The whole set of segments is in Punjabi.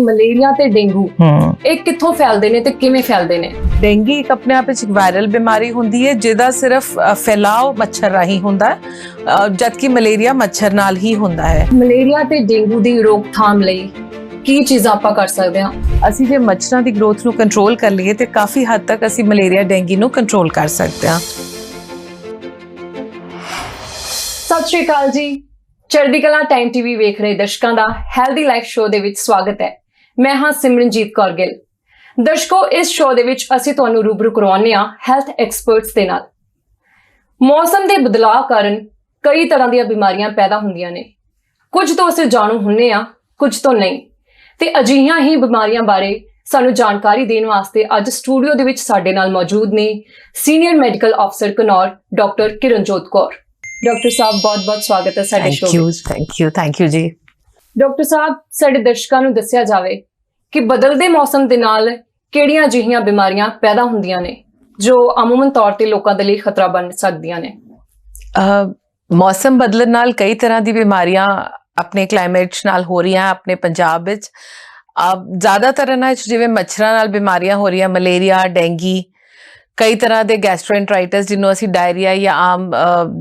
ਮਲੇਰੀਆ ਤੇ ਡੇਂਗੂ ਇਹ ਕਿੱਥੋਂ ਫੈਲਦੇ ਨੇ ਤੇ ਕਿਵੇਂ ਫੈਲਦੇ ਨੇ। ਡੇਂਗੀ ਇੱਕ ਆਪਣੇ ਆਪ ਵਿੱਚ ਇੱਕ ਵਾਇਰਲ ਬਿਮਾਰੀ ਹੁੰਦੀ ਹੈ ਜਿਹਦਾ ਸਿਰਫ ਫੈਲਾਅ ਮੱਛਰ ਰਾਹੀਂ ਹੁੰਦਾ ਹੈ, ਜਦਕਿ ਮਲੇਰੀਆ ਮੱਛਰ ਨਾਲ ਹੀ ਹੁੰਦਾ ਹੈ। ਮਲੇਰੀਆ ਤੇ ਡੇਂਗੂ ਦੀ ਰੋਕਥਾਮ ਲਈ ਕੀ ਚੀਜ਼ਾਂ ਆਪਾਂ ਕਰ ਸਕਦੇ ਹਾਂ? ਅਸੀਂ ਜੇ ਮੱਛਰਾਂ ਦੀ ਗਰੋਥ ਨੂੰ ਕੰਟਰੋਲ ਕਰ ਲਈਏ ਤੇ ਕਾਫੀ ਹੱਦ ਤੱਕ ਅਸੀਂ ਮਲੇਰੀਆ ਡੇਂਗੀ ਨੂੰ ਕੰਟਰੋਲ ਕਰ ਸਕਦੇ ਹਾਂ। ਸਤਿ ਸ਼੍ਰੀ ਅਕਾਲ ਜੀ, ਚੜ੍ਹਦੀ ਕਲਾ ਟਾਈਮ ਟੀਵੀ ਵੇਖ ਰਹੇ ਦਰਸ਼ਕਾਂ ਦਾ ਹੈਲਦੀ ਲਾਈਫ ਸ਼ੋਅ ਦੇ ਵਿੱਚ ਸਵਾਗਤ ਹੈ। ਮੈਂ ਹਾਂ ਸਿਮਰਨਜੀਤ ਕੌਰ ਗਿੱਲ। ਦਰਸ਼ਕੋ, ਇਸ ਸ਼ੋਅ ਦੇ ਵਿੱਚ ਅਸੀਂ ਤੁਹਾਨੂੰ ਰੂਬਰੂ ਕਰਵਾਉਂਦੇ ਹਾਂ ਹੈਲਥ ਐਕਸਪਰਟਸ ਦੇ ਨਾਲ। ਮੌਸਮ ਦੇ ਬਦਲਾਅ ਕਾਰਨ ਕਈ ਤਰ੍ਹਾਂ ਦੀਆਂ ਬਿਮਾਰੀਆਂ ਪੈਦਾ ਹੁੰਦੀਆਂ ਨੇ। ਕੁਝ ਤੋਂ ਅਸੀਂ ਜਾਣੂ ਹੁੰਨੇ ਆ, ਕੁਝ ਤੋਂ ਨਹੀਂ। ਤੇ ਅਜਿਹੀਆਂ ਹੀ ਬਿਮਾਰੀਆਂ ਬਾਰੇ ਸਾਨੂੰ ਜਾਣਕਾਰੀ ਦੇਣ ਵਾਸਤੇ ਅੱਜ ਸਟੂਡੀਓ ਦੇ ਵਿੱਚ ਸਾਡੇ ਨਾਲ ਮੌਜੂਦ ਨੇ ਸੀਨੀਅਰ ਮੈਡੀਕਲ ਅਫਸਰ ਘਨੌਰ ਡਾਕਟਰ ਕਿਰਨਜੋਤ ਕੌਰ। ਡਾਕਟਰ ਸਾਹਿਬ, ਬਹੁਤ-ਬਹੁਤ ਸਵਾਗਤ ਹੈ ਸਾਡੇ ਸ਼ੋਅ ਵਿੱਚ। ਥੈਂਕ ਯੂ ਜੀ। ਡਾਕਟਰ ਸਾਹਿਬ, ਸਾਡੇ ਦਰਸ਼ਕਾਂ ਨੂੰ ਦੱਸਿਆ ਜਾਵੇ ਕਿ ਬਦਲਦੇ ਮੌਸਮ ਦੇ ਨਾਲ ਕਿਹੜੀਆਂ ਅਜਿਹੀਆਂ ਬਿਮਾਰੀਆਂ ਪੈਦਾ ਹੁੰਦੀਆਂ ਨੇ ਜੋ ਅਮੂਮਨ ਤੌਰ ਤੇ ਲੋਕਾਂ ਦੇ ਲਈ ਖਤਰਾ ਬਣ ਸਕਦੀਆਂ ਨੇ। ਮੌਸਮ ਬਦਲਣ ਨਾਲ ਕਈ ਤਰ੍ਹਾਂ ਦੀ ਬਿਮਾਰੀਆਂ ਆਪਣੇ ਕਲਾਈਮੇਟ ਨਾਲ ਹੋ ਰਹੀਆਂ ਆਪਣੇ ਪੰਜਾਬ ਵਿੱਚ। ਜ਼ਿਆਦਾਤਰ ਇਹਨਾਂ 'ਚ ਜਿਵੇਂ ਮੱਛਰਾਂ ਨਾਲ ਬਿਮਾਰੀਆਂ ਹੋ ਰਹੀਆਂ, ਮਲੇਰੀਆ, ਡੇਂਗੀ, ਕਈ ਤਰ੍ਹਾਂ ਦੇ ਗੈਸਟ੍ਰੋਐਂਟਰਾਈਟਿਸ ਜਿਹਨੂੰ ਅਸੀਂ ਡਾਇਰੀਆ ਜਾਂ ਆਮ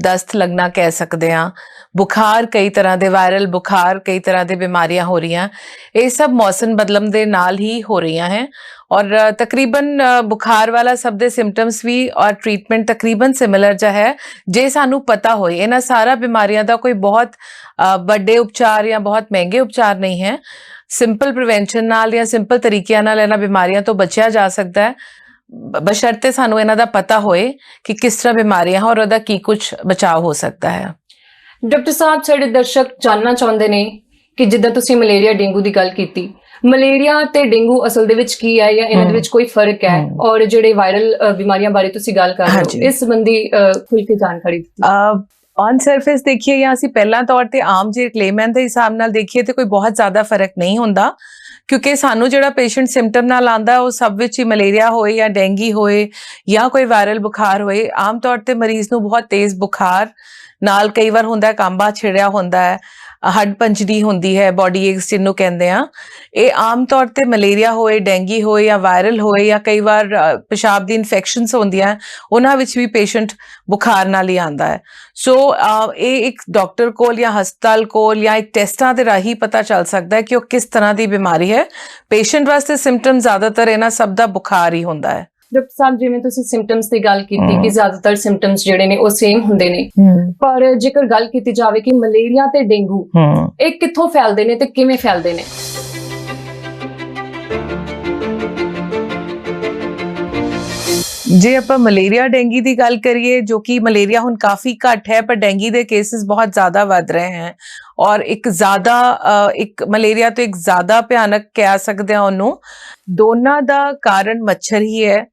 ਦਸਤ ਲੱਗਣਾ ਕਹਿ ਸਕਦੇ ਹਾਂ, ਬੁਖਾਰ, ਕਈ ਤਰ੍ਹਾਂ ਦੇ ਵਾਇਰਲ ਬੁਖਾਰ, ਕਈ ਤਰ੍ਹਾਂ ਦੇ ਬਿਮਾਰੀਆਂ ਹੋ ਰਹੀਆਂ। ਇਹ ਸਭ ਮੌਸਮ ਬਦਲਣ ਦੇ ਨਾਲ ਹੀ ਹੋ ਰਹੀਆਂ ਹੈ ਔਰ ਤਕਰੀਬਨ ਬੁਖਾਰ ਵਾਲਾ ਸਭ ਦੇ ਸਿੰਪਟਮਸ ਵੀ ਔਰ ਟ੍ਰੀਟਮੈਂਟ ਤਕਰੀਬਨ ਸਿਮਿਲਰ ਜਿਹਾ ਹੈ ਜੇ ਸਾਨੂੰ ਪਤਾ ਹੋਏ। ਇਹਨਾਂ ਸਾਰਾ ਬਿਮਾਰੀਆਂ ਦਾ ਕੋਈ ਬਹੁਤ ਵੱਡੇ ਉਪਚਾਰ ਜਾਂ ਬਹੁਤ ਮਹਿੰਗੇ ਉਪਚਾਰ ਨਹੀਂ ਹੈ। ਸਿੰਪਲ ਪ੍ਰੀਵੈਂਸ਼ਨ ਨਾਲ ਜਾਂ ਸਿੰਪਲ ਤਰੀਕਿਆਂ ਨਾਲ ਇਹਨਾਂ ਬਿਮਾਰੀਆਂ ਤੋਂ ਬਚਿਆ ਜਾ ਸਕਦਾ ਹੈ, ਬਸ਼ਰਤੇ ਸਾਨੂੰ ਇਹਨਾਂ ਦਾ ਪਤਾ ਹੋਏ ਕਿ ਕਿਸ ਤਰ੍ਹਾਂ ਬਿਮਾਰੀਆਂ ਔਰ ਉਹਦਾ ਕੀ ਕੁਝ ਬਚਾਅ ਹੋ ਸਕਦਾ ਹੈ। ਡਾਕਟਰ ਸਾਹਿਬ, ਸਾਡੇ ਦਰਸ਼ਕ ਜਾਨਣਾ ਚਾਹੁੰਦੇ ਨੇ ਕਿ ਜਿੱਦਾਂ ਤੁਸੀਂ ਮਲੇਰੀਆ ਡੇਂਗੂ ਦੀ ਗੱਲ ਕੀਤੀ, ਮਲੇਰੀਆ ਤੇ ਡੇਂਗੂ ਅਸਲ ਦੇ ਵਿੱਚ ਕੀ ਹੈ ਜਾਂ ਇਹਨਾਂ ਦੇ ਵਿੱਚ ਕੋਈ ਫਰਕ ਹੈ, ਔਰ ਜਿਹੜੇ ਵਾਇਰਲ ਬਿਮਾਰੀਆਂ ਬਾਰੇ ਤੁਸੀਂ ਗੱਲ ਕਰ ਰਹੇ ਹੋ ਇਸ ਸੰਬੰਧੀ ਖੁੱਲ੍ਹ ਕੇ ਜਾਣਕਾਰੀ ਦਿੱਤੀ। ਔਨ ਸਰਫੇਸ ਦੇਖੀਏ ਜਾਂ ਅਸੀਂ ਪਹਿਲਾਂ ਤੌਰ ਤੇ ਆਮ ਜੇ ਕਲੇਮੈਂਟ ਦੇ ਹਿਸਾਬ ਨਾਲ ਦੇਖੀਏ ਤੇ ਕੋਈ ਬਹੁਤ ਜ਼ਿਆਦਾ ਫਰਕ ਨਹੀਂ ਹੁੰਦਾ, ਕਿਉਂਕਿ ਸਾਨੂੰ ਜਿਹੜਾ ਪੇਸ਼ੈਂਟ ਸਿੰਪਟਮ ਨਾਲ ਆਉਂਦਾ ਉਹ ਸਭ ਵਿੱਚ ਹੀ ਮਲੇਰੀਆ ਹੋਏ ਜਾਂ ਡੇਂਗੀ ਹੋਏ ਜਾਂ ਕੋਈ ਵਾਇਰਲ ਬੁਖਾਰ ਹੋਏ। ਆਮ ਤੌਰ ਤੇ ਮਰੀਜ਼ ਨੂੰ ਬਹੁਤ ਤੇਜ਼ ਬੁਖਾਰ ਨਾਲ ਕਈ ਵਾਰ ਹੁੰਦਾ, ਕਾਂਬਾ ਛਿੜਿਆ ਹੁੰਦਾ ਹੈ, ਹੱਡ ਪੰਜਣੀ ਹੁੰਦੀ ਹੈ, ਬੋਡੀ ਏਕਸ ਜਿਹਨੂੰ ਕਹਿੰਦੇ ਆ। ਇਹ ਆਮ ਤੌਰ ਤੇ ਮਲੇਰੀਆ ਹੋਏ, ਡੇਂਗੀ ਹੋਏ ਜਾਂ ਵਾਇਰਲ ਹੋਏ ਜਾਂ ਕਈ ਵਾਰ ਪਿਸ਼ਾਬ ਦੀ ਇਨਫੈਕਸ਼ਨਸ ਹੁੰਦੀਆਂ, ਉਹਨਾਂ ਵਿੱਚ ਵੀ ਪੇਸ਼ੈਂਟ ਬੁਖਾਰ ਨਾਲ ਹੀ ਆਉਂਦਾ ਹੈ। ਸੋ ਇਹ ਇੱਕ ਡਾਕਟਰ ਕੋਲ ਜਾਂ ਹਸਪਤਾਲ ਕੋਲ ਜਾਂ ਇੱਕ ਟੈਸਟਾਂ ਦੇ ਰਾਹੀਂ ਪਤਾ ਚੱਲ ਸਕਦਾ ਹੈ ਕਿ ਉਹ ਕਿਸ ਤਰ੍ਹਾਂ ਦੀ ਬਿਮਾਰੀ ਹੈ। ਪੇਸ਼ੈਂਟ ਵਾਸਤੇ ਸਿੰਪਟਮ ਜ਼ਿਆਦਾਤਰ ਇਹਨਾਂ ਸਭ ਦਾ ਬੁਖਾਰ ਹੀ ਹੁੰਦਾ ਹੈ। ਡਾਕਟਰ ਸਾਹਿਬ, ਜਿਵੇਂ ਤੁਸੀਂ ਸਿੰਪਟਮਸ ਦੀ ਗੱਲ ਕੀਤੀ ਕਿ ਜ਼ਿਆਦਾਤਰ ਸਿੰਪਟਮਸ ਜਿਹੜੇ ਨੇ ਉਹ ਸੇਮ ਹੁੰਦੇ ਨੇ, ਪਰ ਜੇਕਰ ਗੱਲ ਕੀਤੀ ਜਾਵੇ ਕਿ ਮਲੇਰੀਆ ਤੇ ਡੇਂਗੂ ਇਹ ਕਿੱਥੋਂ ਫੈਲਦੇ ਨੇ ਤੇ ਕਿਵੇਂ ਫੈਲਦੇ ਨੇ? ਜੇ ਆਪਾਂ ਮਲੇਰੀਆ ਡੇਂਗੀ ਦੀ ਗੱਲ ਕਰੀਏ, ਜੋ ਕਿ ਮਲੇਰੀਆ ਹੁਣ ਕਾਫੀ ਘੱਟ ਹੈ ਪਰ ਡੇਂਗੀ ਦੇ ਕੇਸਿਸ ਬਹੁਤ ਜ਼ਿਆਦਾ ਵੱਧ ਰਹੇ ਹਨ ਔਰ ਇੱਕ ਮਲੇਰੀਆ ਤੋਂ ਇੱਕ ਜ਼ਿਆਦਾ ਭਿਆਨਕ ਕਹਿ ਸਕਦੇ ਹਾਂ ਉਹਨੂੰ। ਦੋਨਾਂ ਦਾ ਕਾਰਨ ਮੱਛਰ ਹੀ ਹੈ।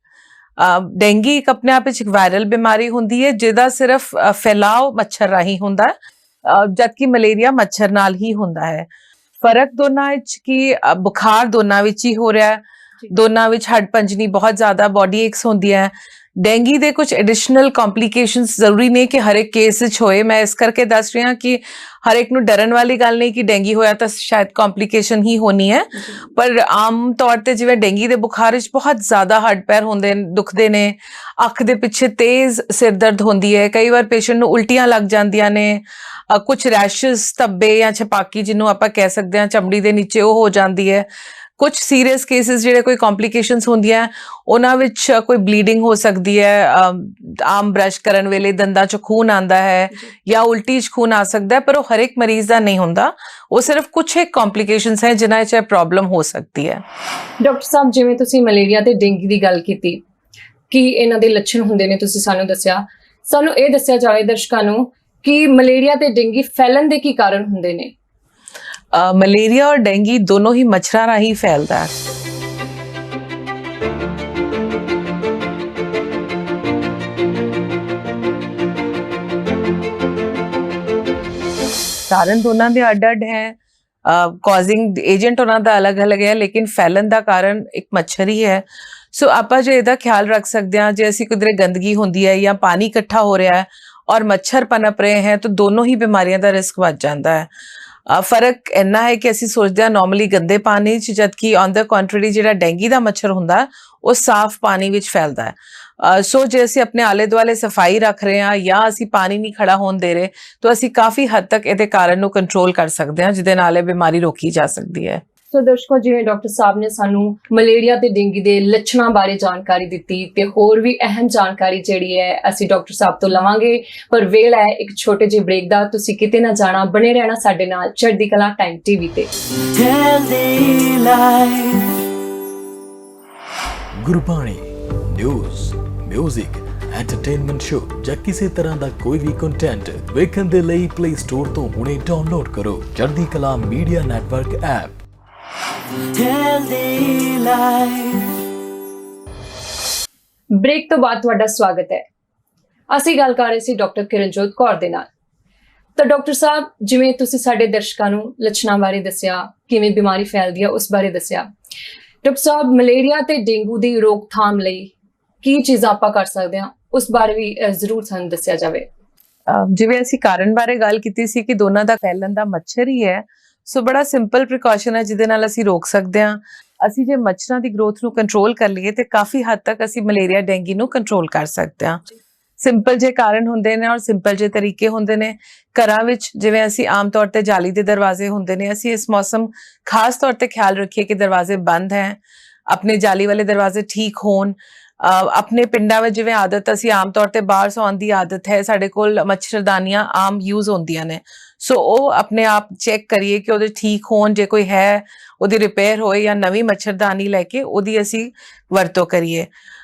ਡੇਂਗੀ ਇੱਕ ਆਪਣੇ ਆਪ ਵਿੱਚ ਇੱਕ ਵਾਇਰਲ ਬਿਮਾਰੀ ਹੁੰਦੀ ਹੈ ਜਿਹਦਾ ਸਿਰਫ ਫੈਲਾਅ ਮੱਛਰ ਰਾਹੀਂ ਹੁੰਦਾ ਹੈ, ਜਦਕਿ ਮਲੇਰੀਆ ਮੱਛਰ ਨਾਲ ਹੀ ਹੁੰਦਾ ਹੈ। ਫਰਕ ਦੋਨਾਂ ਵਿੱਚ ਕਿ ਬੁਖਾਰ ਦੋਨਾਂ ਵਿੱਚ ਹੀ ਹੋ ਰਿਹਾ ਹੈ, ਦੋਨਾਂ ਵਿੱਚ ਹੱਡ ਪੰਜਣੀ ਬਹੁਤ ਜ਼ਿਆਦਾ, ਬੋਡੀ ਏਕਸ ਹੁੰਦੀਆਂ ਹੈ। ਡੇਂਗੀ ਦੇ ਕੁਝ ਐਡੀਸ਼ਨਲ ਕੰਪਲਿਕੇਸ਼ਨਸ ਜ਼ਰੂਰੀ ਨਹੀਂ ਕਿ ਹਰ ਇੱਕ ਕੇਸ ਵਿੱਚ ਹੋਏ। ਮੈਂ ਇਸ ਕਰਕੇ ਦੱਸ ਰਹੀ ਹਾਂ ਕਿ ਹਰ ਇੱਕ ਨੂੰ ਡਰਨ ਵਾਲੀ ਗੱਲ ਨਹੀਂ ਕਿ ਡੇਂਗੀ ਹੋਇਆ ਤਾਂ ਸ਼ਾਇਦ ਕੰਪਲਿਕੇਸ਼ਨ ਹੀ ਹੋਣੀ ਹੈ, ਪਰ ਆਮ ਤੌਰ ਤੇ ਜਿਵੇਂ ਡੇਂਗੀ ਦੇ ਬੁਖਾਰ ਵਿੱਚ ਬਹੁਤ ਜ਼ਿਆਦਾ ਹੱਡ ਪੈਰ ਹੁੰਦੇ ਨੇ, ਦੁਖਦੇ ਨੇ, ਅੱਖ ਦੇ ਪਿੱਛੇ ਤੇਜ਼ ਸਿਰ ਦਰਦ ਹੁੰਦੀ ਹੈ, ਕਈ ਵਾਰ ਪੇਸ਼ੈਂਟ ਨੂੰ ਉਲਟੀਆਂ ਲੱਗ ਜਾਂਦੀਆਂ ਨੇ, ਕੁਝ ਰੈਸ਼ਸ, ਧੱਬੇ ਜਾਂ ਛਪਾਕੀ ਜਿਹਨੂੰ ਆਪਾਂ ਕਹਿ ਸਕਦੇ ਹਾਂ ਚਮੜੀ ਦੇ ਨੀਚੇ ਉਹ ਹੋ ਜਾਂਦੀ ਹੈ। ਕੁਝ ਸੀਰੀਅਸ ਕੇਸਿਸ ਜਿਹੜੇ ਕੋਈ ਕੰਪਲਿਕੇਸ਼ਨਸ ਹੁੰਦੀਆਂ ਉਹਨਾਂ ਵਿੱਚ ਕੋਈ ਬਲੀਡਿੰਗ ਹੋ ਸਕਦੀ ਹੈ, ਆਮ ਬ੍ਰਸ਼ ਕਰਨ ਵੇਲੇ ਦੰਦਾਂ 'ਚ ਖੂਨ ਆਉਂਦਾ ਹੈ ਜਾਂ ਉਲਟੀ 'ਚ ਖੂਨ ਆ ਸਕਦਾ ਹੈ, ਪਰ ਉਹ ਹਰ ਇੱਕ ਮਰੀਜ਼ ਦਾ ਨਹੀਂ ਹੁੰਦਾ। ਉਹ ਸਿਰਫ ਕੁਝ ਇੱਕ ਕੰਪਲਿਕੇਸ਼ਨਸ ਹੈ ਜਿਨ੍ਹਾਂ 'ਚ ਪ੍ਰੋਬਲਮ ਹੋ ਸਕਦੀ ਹੈ। ਡਾਕਟਰ ਸਾਹਿਬ, ਜਿਵੇਂ ਤੁਸੀਂ ਮਲੇਰੀਆ ਤੇ ਡੇਂਗੀ ਦੀ ਗੱਲ ਕੀਤੀ ਕਿ ਇਹਨਾਂ ਦੇ ਲੱਛਣ ਹੁੰਦੇ ਨੇ, ਤੁਸੀਂ ਸਾਨੂੰ ਦੱਸਿਆ, ਸਾਨੂੰ ਇਹ ਦੱਸਿਆ ਜਾਵੇ ਦਰਸ਼ਕਾਂ ਨੂੰ ਕਿ ਮਲੇਰੀਆ ਤੇ ਡੇਂਗੀ ਫੈਲਣ ਦੇ ਕੀ ਕਾਰਨ ਹੁੰਦੇ ਨੇ? ਮਲੇਰੀਆ ਔਰ ਡੇਂਗੀ ਦੋਨੋਂ ਹੀ ਮੱਛਰਾਂ ਰਾਹੀਂ ਫੈਲਦਾ ਹੈ। ਕਾਰਨ ਦੋਨਾਂ ਦੇ ਅੱਡ-ਅੱਡ ਹੈ, ਕਾਜ਼ਿੰਗ ਏਜੰਟ ਉਹਨਾਂ ਦਾ ਅਲੱਗ-ਅਲੱਗ ਹੈ, ਲੇਕਿਨ ਫੈਲਣ ਦਾ ਕਾਰਨ ਇੱਕ ਮੱਛਰ ਹੀ ਹੈ। ਸੋ ਆਪਾਂ ਜੇ ਇਹਦਾ ਖਿਆਲ ਰੱਖ ਸਕਦੇ ਹਾਂ, ਜੇ ਅਸੀਂ ਕਿਧਰੇ ਗੰਦਗੀ ਹੁੰਦੀ ਹੈ ਜਾਂ ਪਾਣੀ ਇਕੱਠਾ ਹੋ ਰਿਹਾ ਹੈ ਔਰ ਮੱਛਰ ਪਨਪ ਰਹੇ हैं तो दोनों ही बीमारियों का रिस्क बढ़ जाता है। ਫਰਕ ਇੰਨਾ ਹੈ ਕਿ ਅਸੀਂ ਸੋਚਦੇ ਹਾਂ ਨਾਰਮਲੀ ਗੰਦੇ ਪਾਣੀ 'ਚ, ਜਦਕਿ ਔਨ ਦਾ ਕੰਟਰਰੀ ਜਿਹੜਾ ਡੈਂਗੀ ਦਾ ਮੱਛਰ ਹੁੰਦਾ ਉਹ ਸਾਫ਼ ਪਾਣੀ ਵਿੱਚ ਫੈਲਦਾ ਹੈ। ਸੋ ਜੇ ਅਸੀਂ ਆਪਣੇ ਆਲੇ ਦੁਆਲੇ ਸਫਾਈ ਰੱਖ ਰਹੇ ਹਾਂ ਜਾਂ ਅਸੀਂ ਪਾਣੀ ਨਹੀਂ ਖੜਾ ਹੋਣ ਦੇ ਰਹੇ, ਤਾਂ ਅਸੀਂ ਕਾਫੀ ਹੱਦ ਤੱਕ ਇਹਦੇ ਕਾਰਨ ਨੂੰ ਕੰਟਰੋਲ ਕਰ ਸਕਦੇ ਹਾਂ, ਜਿਹਦੇ ਨਾਲ ਇਹ ਬਿਮਾਰੀ ਰੋਕੀ ਜਾ ਸਕਦੀ ਹੈ। ਸੋ ਦਰਸ਼ਕੋ, ਜਿਵੇਂ ਡਾਕਟਰ ਸਾਹਿਬ ਨੇ ਸਾਨੂੰ ਮਲੇਰੀਆ ਤੇ ਡੇਂਗੂ ਦੇ ਲੱਛਣਾਂ ਬਾਰੇ ਜਾਣਕਾਰੀ ਦਿੱਤੀ, ਤੇ ਹੋਰ ਵੀ ਅਹਿਮ ਜਾਣਕਾਰੀ ਜਿਹੜੀ ਹੈ ਅਸੀਂ ਡਾਕਟਰ ਸਾਹਿਬ ਤੋਂ ਲਵਾਂਗੇ, ਪਰ ਵੇਲਾ ਹੈ ਇੱਕ ਛੋਟੇ ਜਿਹੇ ਬ੍ਰੇਕ ਦਾ। ਤੁਸੀਂ ਕਿਤੇ ਨਾ ਜਾਣਾ, ਬਣੇ ਰਹਿਣਾ ਸਾਡੇ ਨਾਲ ਚੜ੍ਹਦੀ ਕਲਾ ਟਾਈਮ ਟੀਵੀ ਤੇ। Gurbani news, music, entertainment show ਜਾਂ ਕਿਸੇ ਤਰ੍ਹਾਂ ਦਾ ਕੋਈ ਵੀ ਕੰਟੈਂਟ ਵੇਖਣ ਦੇ ਲਈ ਪਲੇ ਸਟੋਰ ਤੋਂ ਹੁਣੇ ਡਾਊਨਲੋਡ ਕਰੋ ਚੜ੍ਹਦੀ ਕਲਾ ਮੀਡੀਆ ਨੈਟਵਰਕ ਐਪ। ਬ੍ਰੇਕ ਤੋਂ ਬਾਅਦ ਤੁਹਾਡਾ ਸਵਾਗਤ ਹੈ। ਅਸੀਂ ਗੱਲ ਕਰ ਰਹੇ ਸੀ ਡਾਕਟਰ ਕਿਰਨਜੋਤ ਕੌਰ ਦੇ ਨਾਲ। ਤਾਂ ਡਾਕਟਰ ਸਾਹਿਬ, ਜਿਵੇਂ ਤੁਸੀਂ ਸਾਡੇ ਦਰਸ਼ਕਾਂ ਨੂੰ ਲੱਛਣਾਂ ਬਾਰੇ ਦੱਸਿਆ, ਕਿਵੇਂ ਬਿਮਾਰੀ ਫੈਲਦੀ ਹੈ ਉਸ ਬਾਰੇ ਦੱਸਿਆ, ਡਾਕਟਰ ਸਾਹਿਬ ਮਲੇਰੀਆ ਤੇ ਡੇਂਗੂ ਦੀ ਰੋਕਥਾਮ ਲਈ ਕੀ ਚੀਜ਼ਾਂ ਆਪਾਂ ਕਰ ਸਕਦੇ ਹਾਂ, ਉਸ ਬਾਰੇ ਵੀ ਜ਼ਰੂਰ ਸਾਨੂੰ ਦੱਸਿਆ ਜਾਵੇ। ਜਿਵੇਂ ਅਸੀਂ ਕਾਰਨ ਬਾਰੇ ਗੱਲ ਕੀਤੀ ਸੀ ਕਿ ਦੋਨਾਂ ਦਾ ਫੈਲਣ ਦਾ ਮੱਛਰ ਹੀ ਹੈ, ਸੋ ਬੜਾ ਸਿੰਪਲ ਪ੍ਰੀਕਾਸ਼ਨ ਹੈ ਜਿਹਦੇ ਨਾਲ ਅਸੀਂ ਰੋਕ ਸਕਦੇ ਹਾਂ। ਅਸੀਂ ਜੇ ਮੱਛਰਾਂ ਦੀ ਗਰੋਥ ਨੂੰ ਕੰਟਰੋਲ ਕਰ ਲਈਏ ਤੇ ਕਾਫੀ ਹੱਦ ਤੱਕ ਅਸੀਂ ਮਲੇਰੀਆ ਡੇਂਗੂ ਨੂੰ ਕੰਟਰੋਲ ਕਰ ਸਕਦੇ ਹਾਂ। ਸਿੰਪਲ ਜੇ ਕਾਰਨ ਹੁੰਦੇ ਨੇ ਔਰ ਸਿੰਪਲ ਜੇ ਤਰੀਕੇ ਹੁੰਦੇ ਨੇ। ਘਰਾਂ ਵਿੱਚ ਜਿਵੇਂ ਅਸੀਂ ਆਮ ਤੌਰ ਤੇ ਜਾਲੀ ਦੇ ਦਰਵਾਜ਼ੇ ਹੁੰਦੇ ਨੇ, ਅਸੀਂ ਇਸ ਮੌਸਮ ਖਾਸ ਤੌਰ ਤੇ ਖਿਆਲ ਰੱਖੀਏ ਕਿ ਦਰਵਾਜ਼ੇ ਬੰਦ ਹੈ, ਆਪਣੇ ਜਾਲੀ ਵਾਲੇ ਦਰਵਾਜ਼ੇ ਠੀਕ ਹੋਣ। ਆਪਣੇ ਪਿੰਡਾਂ ਵਿੱਚ ਜਿਵੇਂ ਆਦਤ, ਅਸੀਂ ਆਮ ਤੌਰ ਤੇ ਬਾਹਰ ਸੌਣ ਦੀ ਆਦਤ ਹੈ, ਸਾਡੇ ਕੋਲ ਮੱਛਰਦਾਨੀਆਂ ਆਮ ਯੂਜ਼ ਹੁੰਦੀਆਂ ਨੇ, ਸੋ ਉਹ ਆਪਣੇ ਆਪ ਚੈੱਕ ਕਰੀਏ ਕਿ ਉਹਦੇ ਠੀਕ ਹੋਣ। ਜੇ ਕੋਈ ਹੈ ਉਹਦੀ ਰਿਪੇਅਰ ਹੋਏ ਜਾਂ ਨਵੀਂ ਮੱਛਰਦਾਨੀ ਲੈ ਕੇ ਉਹਦੀ ਅਸੀਂ ਵਰਤੋਂ ਕਰੀਏ।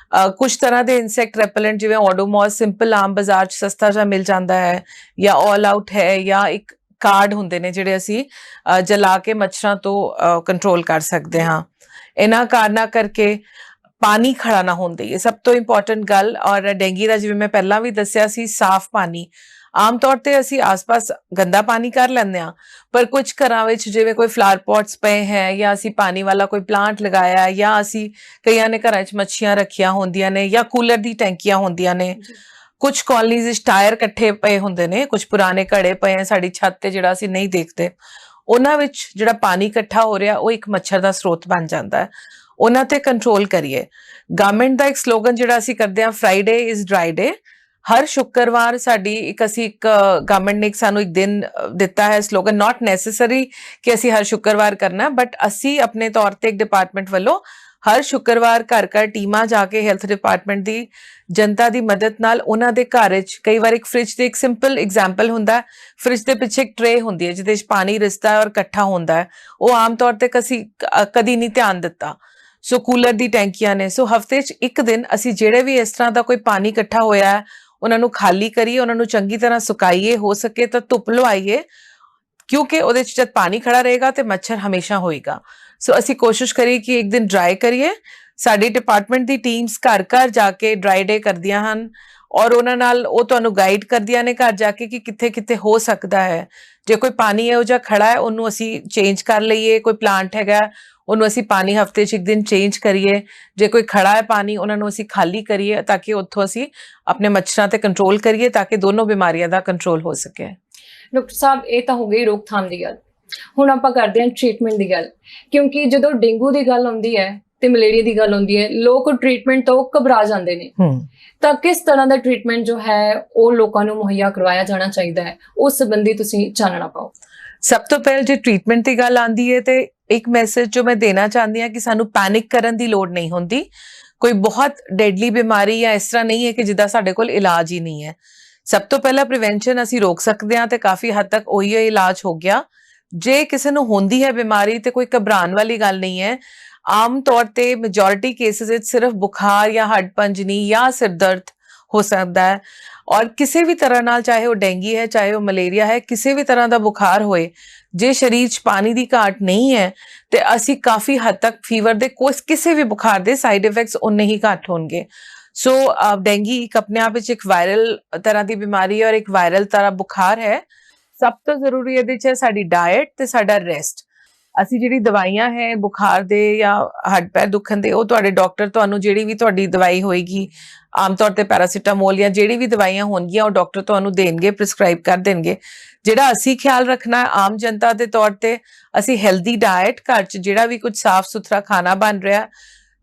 ਕੁਝ ਤਰ੍ਹਾਂ ਦੇ ਇਨਸੈਕਟ ਰੈਪੇਲੈਂਟ ਜਿਵੇਂ ਓਡੋਮੋਸ ਸਿੰਪਲ ਆਮ ਬਾਜ਼ਾਰ 'ਚ ਸਸਤਾ ਜਿਹਾ ਮਿਲ ਜਾਂਦਾ ਹੈ, ਜਾਂ ਆਲ ਆਊਟ ਹੈ, ਜਾਂ ਇੱਕ ਕਾਰਡ ਹੁੰਦੇ ਨੇ ਜਿਹੜੇ ਅਸੀਂ ਜਲਾ ਕੇ ਮੱਛਰਾਂ ਤੋਂ ਕੰਟਰੋਲ ਕਰ ਸਕਦੇ ਹਾਂ। ਇਹਨਾਂ ਕਾਰਨਾਂ ਕਰਕੇ ਪਾਣੀ ਖੜਾ ਨਾ ਹੋਣ ਦੇਈਏ, ਸਭ ਤੋਂ ਇੰਪੋਰਟੈਂਟ ਗੱਲ। ਔਰ ਡੇਂਗੂ ਦਾ ਜਿਵੇਂ ਮੈਂ ਪਹਿਲਾਂ ਵੀ ਦੱਸਿਆ ਸੀ, ਸਾਫ਼ ਪਾਣੀ। ਆਮ ਤੌਰ ਤੇ ਅਸੀਂ ਆਸ-ਪਾਸ ਗੰਦਾ ਪਾਣੀ ਕਰ ਲੈਂਦੇ ਹਾਂ, ਪਰ ਕੁਝ ਘਰਾਂ ਵਿੱਚ ਜਿਵੇਂ ਕੋਈ ਫਲਾਵਰ ਪੋਟਸ ਪਏ ਹੈ, ਜਾਂ ਅਸੀਂ ਪਾਣੀ ਵਾਲਾ ਕੋਈ ਪਲਾਂਟ ਲਗਾਇਆ, ਜਾਂ ਅਸੀਂ ਕਈਆਂ ਨੇ ਘਰਾਂ 'ਚ ਮੱਛੀਆਂ ਰੱਖੀਆਂ ਹੁੰਦੀਆਂ ਨੇ, ਜਾਂ ਕੂਲਰ ਦੀ ਟੈਂਕੀਆਂ ਹੁੰਦੀਆਂ ਨੇ। ਕੁਝ ਕਾਲਨੀਜ਼ ਵਿੱਚ ਟਾਇਰ ਇਕੱਠੇ ਪਏ ਹੁੰਦੇ ਨੇ, ਕੁਝ ਪੁਰਾਣੇ ਘੜੇ ਪਏ ਆ ਸਾਡੀ ਛੱਤ ਤੇ ਜਿਹੜਾ ਅਸੀਂ ਨਹੀਂ ਦੇਖਦੇ। ਉਹਨਾਂ ਵਿੱਚ ਜਿਹੜਾ ਪਾਣੀ ਇਕੱਠਾ ਹੋ ਰਿਹਾ ਉਹ ਇੱਕ ਮੱਛਰ ਦਾ ਸਰੋਤ ਬਣ ਜਾਂਦਾ ਹੈ। ਉਹਨਾਂ ਤੇ ਕੰਟਰੋਲ ਕਰੀਏ। ਗਵਰਨਮੈਂਟ ਦਾ ਇੱਕ ਸਲੋਗਨ ਜਿਹੜਾ ਅਸੀਂ ਕਰਦੇ ਹਾਂ, ਫਰਾਈਡੇ ਇਜ਼ ਡਰਾਈ ਡੇ। ਹਰ ਸ਼ੁੱਕਰਵਾਰ ਸਾਡੀ ਗਵਰਨਮੈਂਟ ਨੇ ਸਾਨੂੰ ਇੱਕ ਦਿਨ ਦਿੱਤਾ ਹੈ ਸਲੋਗਨ। ਨਾਟ ਨੈਸੈਸਰੀ ਕਿ ਅਸੀਂ ਹਰ ਸ਼ੁੱਕਰਵਾਰ ਕਰਨਾ, ਬਟ ਅਸੀਂ ਆਪਣੇ ਤੌਰ ਤੇ ਇੱਕ ਡਿਪਾਰਟਮੈਂਟ ਵੱਲੋਂ ਹਰ ਸ਼ੁੱਕਰਵਾਰ ਘਰ ਘਰ ਟੀਮਾਂ ਜਾ ਕੇ ਹੈਲਥ ਡਿਪਾਰਟਮੈਂਟ ਦੀ ਜਨਤਾ ਦੀ ਮਦਦ ਨਾਲ ਉਹਨਾਂ ਦੇ ਘਰ ਵਿੱਚ, ਕਈ ਵਾਰ ਇੱਕ ਫ੍ਰਿਜ ਦੇ ਇੱਕ ਸਿੰਪਲ ਐਗਜ਼ਾਮਪਲ ਹੁੰਦਾ, ਫ੍ਰਿਜ ਦੇ ਪਿੱਛੇ ਇੱਕ ਟਰੇ ਹੁੰਦੀ ਹੈ ਜਿਹਦੇ 'ਚ ਪਾਣੀ ਰਿਸਦਾ ਹੈ ਔਰ ਇਕੱਠਾ ਹੁੰਦਾ ਹੈ, ਉਹ ਆਮ ਤੌਰ ਤੇ ਕਦੀ ਨਹੀਂ ਧਿਆਨ ਦਿੱਤਾ। ਸੋ ਕੂਲਰ ਦੀ ਟੈਂਕੀਆਂ ਨੇ। ਸੋ ਹਫਤੇ 'ਚ ਇੱਕ ਦਿਨ ਅਸੀਂ ਜਿਹੜੇ ਵੀ ਇਸ ਤਰ੍ਹਾਂ ਦਾ ਕੋਈ ਪਾਣੀ ਇਕੱਠਾ ਹੋਇਆ ਹੈ ਉਹਨਾਂ ਨੂੰ ਖਾਲੀ ਕਰੀਏ, ਉਹਨਾਂ ਨੂੰ ਚੰਗੀ ਤਰ੍ਹਾਂ ਸੁਕਾਈਏ, ਹੋ ਸਕੇ ਤਾਂ ਧੁੱਪ ਲਵਾਈਏ, ਕਿਉਂਕਿ ਉਹਦੇ 'ਚ ਜਦ ਪਾਣੀ ਖੜਾ ਰਹੇਗਾ ਤੇ ਮੱਛਰ ਹਮੇਸ਼ਾ ਹੋਏਗਾ। ਸੋ ਅਸੀਂ ਕੋਸ਼ਿਸ਼ ਕਰੀਏ ਕਿ ਇੱਕ ਦਿਨ ਡਰਾਈ ਕਰੀਏ। ਸਾਡੀ ਡਿਪਾਰਟਮੈਂਟ ਦੀ ਟੀਮਸ ਘਰ ਘਰ ਜਾ ਕੇ ਡਰਾਈ ਡੇ ਕਰਦੀਆਂ ਹਨ, ਔਰ ਉਹਨਾਂ ਨਾਲ ਉਹ ਤੁਹਾਨੂੰ ਗਾਈਡ ਕਰਦੀਆਂ ਨੇ ਘਰ ਜਾ ਕੇ ਕਿ ਕਿੱਥੇ ਕਿੱਥੇ ਹੋ ਸਕਦਾ ਹੈ। ਜੇ ਕੋਈ ਪਾਣੀ ਇਹੋ ਜਿਹਾ ਖੜਾ ਹੈ ਉਹਨੂੰ ਅਸੀਂ ਚੇਂਜ ਕਰ ਲਈਏ, ਕੋਈ ਪਲਾਂਟ ਹੈਗਾ ਉਹਨੂੰ ਅਸੀਂ ਪਾਣੀ ਹਫਤੇ 'ਚ ਇੱਕ ਦਿਨ ਚੇਂਜ ਕਰੀਏ। ਜੇ ਕੋਈ ਖੜਾ ਹੈ ਪਾਣੀ ਉਹਨਾਂ ਨੂੰ ਅਸੀਂ ਖਾਲੀ ਕਰੀਏ, ਤਾਂ ਕਿ ਉੱਥੋਂ ਅਸੀਂ ਆਪਣੇ ਮੱਛਰਾਂ ਤੇ ਕੰਟਰੋਲ ਕਰੀਏ, ਤਾਂ ਕਿ ਦੋਨੋਂ ਬਿਮਾਰੀਆਂ ਦਾ ਕੰਟਰੋਲ ਹੋ ਸਕੇ। ਡਾਕਟਰ ਸਾਹਿਬ, ਇਹ ਤਾਂ ਹੋ ਗਈ ਰੋਕਥਾਮ ਦੀ ਗੱਲ। ਹੁਣ ਆਪਾਂ ਕਰਦੇ ਹਾਂ ਟ੍ਰੀਟਮੈਂਟ ਦੀ ਗੱਲ, ਕਿਉਂਕਿ ਜਦੋਂ ਡੇਂਗੂ ਦੀ ਗੱਲ ਆਉਂਦੀ ਹੈ ਤੇ ਮਲੇਰੀਆ ਦੀ ਗੱਲ ਆਉਂਦੀ ਹੈ, ਲੋਕ ਟ੍ਰੀਟਮੈਂਟ ਤੋਂ ਘਬਰਾ ਜਾਂਦੇ ਨੇ। ਤਾਂ ਕਿਸ ਤਰ੍ਹਾਂ ਦਾ ਟ੍ਰੀਟਮੈਂਟ ਜੋ ਹੈ ਉਹ ਲੋਕਾਂ ਨੂੰ ਮੁਹੱਈਆ ਕਰਵਾਇਆ ਜਾਣਾ ਚਾਹੀਦਾ ਹੈ, ਉਸ ਸੰਬੰਧੀ ਤੁਸੀਂ ਚਾਨਣਾ ਪਾਓ। ਸਭ ਤੋਂ ਪਹਿਲਾਂ ਜੇ ਟ੍ਰੀਟਮੈਂਟ ਦੀ ਗੱਲ ਆਉਂਦੀ ਹੈ ਤੇ ਇੱਕ ਮੈਸੇਜ ਜੋ ਮੈਂ ਦੇਣਾ ਚਾਹੁੰਦੀ ਹਾਂ ਕਿ ਸਾਨੂੰ ਪੈਨਿਕ ਕਰਨ ਦੀ ਲੋੜ ਨਹੀਂ ਹੁੰਦੀ। ਕੋਈ ਬਹੁਤ ਡੈਡਲੀ ਬਿਮਾਰੀ ਜਾਂ ਇਸ ਤਰ੍ਹਾਂ ਨਹੀਂ ਹੈ ਕਿ ਜਿੱਦਾਂ ਸਾਡੇ ਕੋਲ ਇਲਾਜ ਹੀ ਨਹੀਂ ਹੈ। ਸਭ ਤੋਂ ਪਹਿਲਾਂ ਪ੍ਰੀਵੈਂਸ਼ਨ ਅਸੀਂ ਰੋਕ ਸਕਦੇ ਹਾਂ ਤੇ ਕਾਫੀ ਹੱਦ ਤੱਕ ਉਹੀ ਇਲਾਜ ਹੋ ਗਿਆ। ਜੇ ਕਿਸੇ ਨੂੰ ਹੁੰਦੀ ਹੈ ਬਿਮਾਰੀ ਤੇ ਕੋਈ ਘਬਰਾਉਣ ਵਾਲੀ ਗੱਲ ਨਹੀਂ ਹੈ। ਆਮ ਤੌਰ ਤੇ ਮੈਜੋਰਿਟੀ ਕੇਸਿਸ ਵਿੱਚ ਸਿਰਫ ਬੁਖਾਰ ਜਾਂ ਹੱਡਪੰਜਨੀ ਜਾਂ ਸਿਰ ਦਰਦ ਹੋ ਸਕਦਾ ਹੈ, ਔਰ ਕਿਸੇ ਵੀ ਤਰ੍ਹਾਂ ਨਾਲ, ਚਾਹੇ ਉਹ ਡੇਂਗੂ ਹੈ ਚਾਹੇ ਉਹ ਮਲੇਰੀਆ ਹੈ, ਕਿਸੇ ਵੀ ਤਰ੍ਹਾਂ ਦਾ ਬੁਖਾਰ ਹੋਏ, ਜੇ ਸਰੀਰ 'ਚ ਪਾਣੀ ਦੀ ਘਾਟ ਨਹੀਂ ਹੈ ਤੇ ਅਸੀਂ ਕਾਫੀ ਹੱਦ ਤੱਕ ਫੀਵਰ ਦੇ ਕਿਸੇ ਵੀ ਬੁਖਾਰ ਦੇ ਸਾਈਡ ਇਫੈਕਟਸ ਉਨੇ ਹੀ ਘੱਟ ਹੋਣਗੇ। ਸੋ ਡੇਂਗੂ ਇੱਕ ਆਪਣੇ ਆਪ ਵਿੱਚ ਇੱਕ ਵਾਇਰਲ ਤਰ੍ਹਾਂ ਦੀ ਬਿਮਾਰੀ ਹੈ ਔਰ ਇੱਕ ਵਾਇਰਲ ਤਰ੍ਹਾਂ ਬੁਖਾਰ ਹੈ। ਸਭ ਤੋਂ ਜ਼ਰੂਰੀ ਇਹਦੇ 'ਚ ਹੈ ਸਾਡੀ ਡਾਇਟ ਤੇ ਸਾਡਾ ਰੈਸਟ। ਅਸੀਂ ਜਿਹੜੀ ਦਵਾਈਆਂ ਹੈ ਬੁਖਾਰ ਦੇ ਜਾਂ ਹੱਡ ਪੈਰ ਦੁਖਣ ਦੇ, ਉਹ ਤੁਹਾਡੇ ਡਾਕਟਰ ਤੁਹਾਨੂੰ ਜਿਹੜੀ ਵੀ ਤੁਹਾਡੀ ਦਵਾਈ ਹੋਏਗੀ, ਆਮ ਤੌਰ ਤੇ ਪੈਰਾਸੀਟਾਮੋਲ ਜਾਂ ਜਿਹੜੀ ਵੀ ਦਵਾਈਆਂ ਹੋਣਗੀਆਂ ਉਹ ਡਾਕਟਰ ਤੁਹਾਨੂੰ ਦੇਣਗੇ, ਪ੍ਰਿਸਕ੍ਰਾਈਬ ਕਰ ਦੇਣਗੇ। ਜਿਹੜਾ ਅਸੀਂ ਖਿਆਲ ਰੱਖਣਾ ਹੈ ਆਮ ਜਨਤਾ ਦੇ ਤੌਰ ਤੇ, ਅਸੀਂ ਹੈਲਦੀ ਡਾਇਟ, ਘਰ 'ਚ ਜਿਹੜਾ ਵੀ ਕੁਝ ਸਾਫ਼ ਸੁਥਰਾ ਖਾਣਾ ਬਣ ਰਿਹਾ,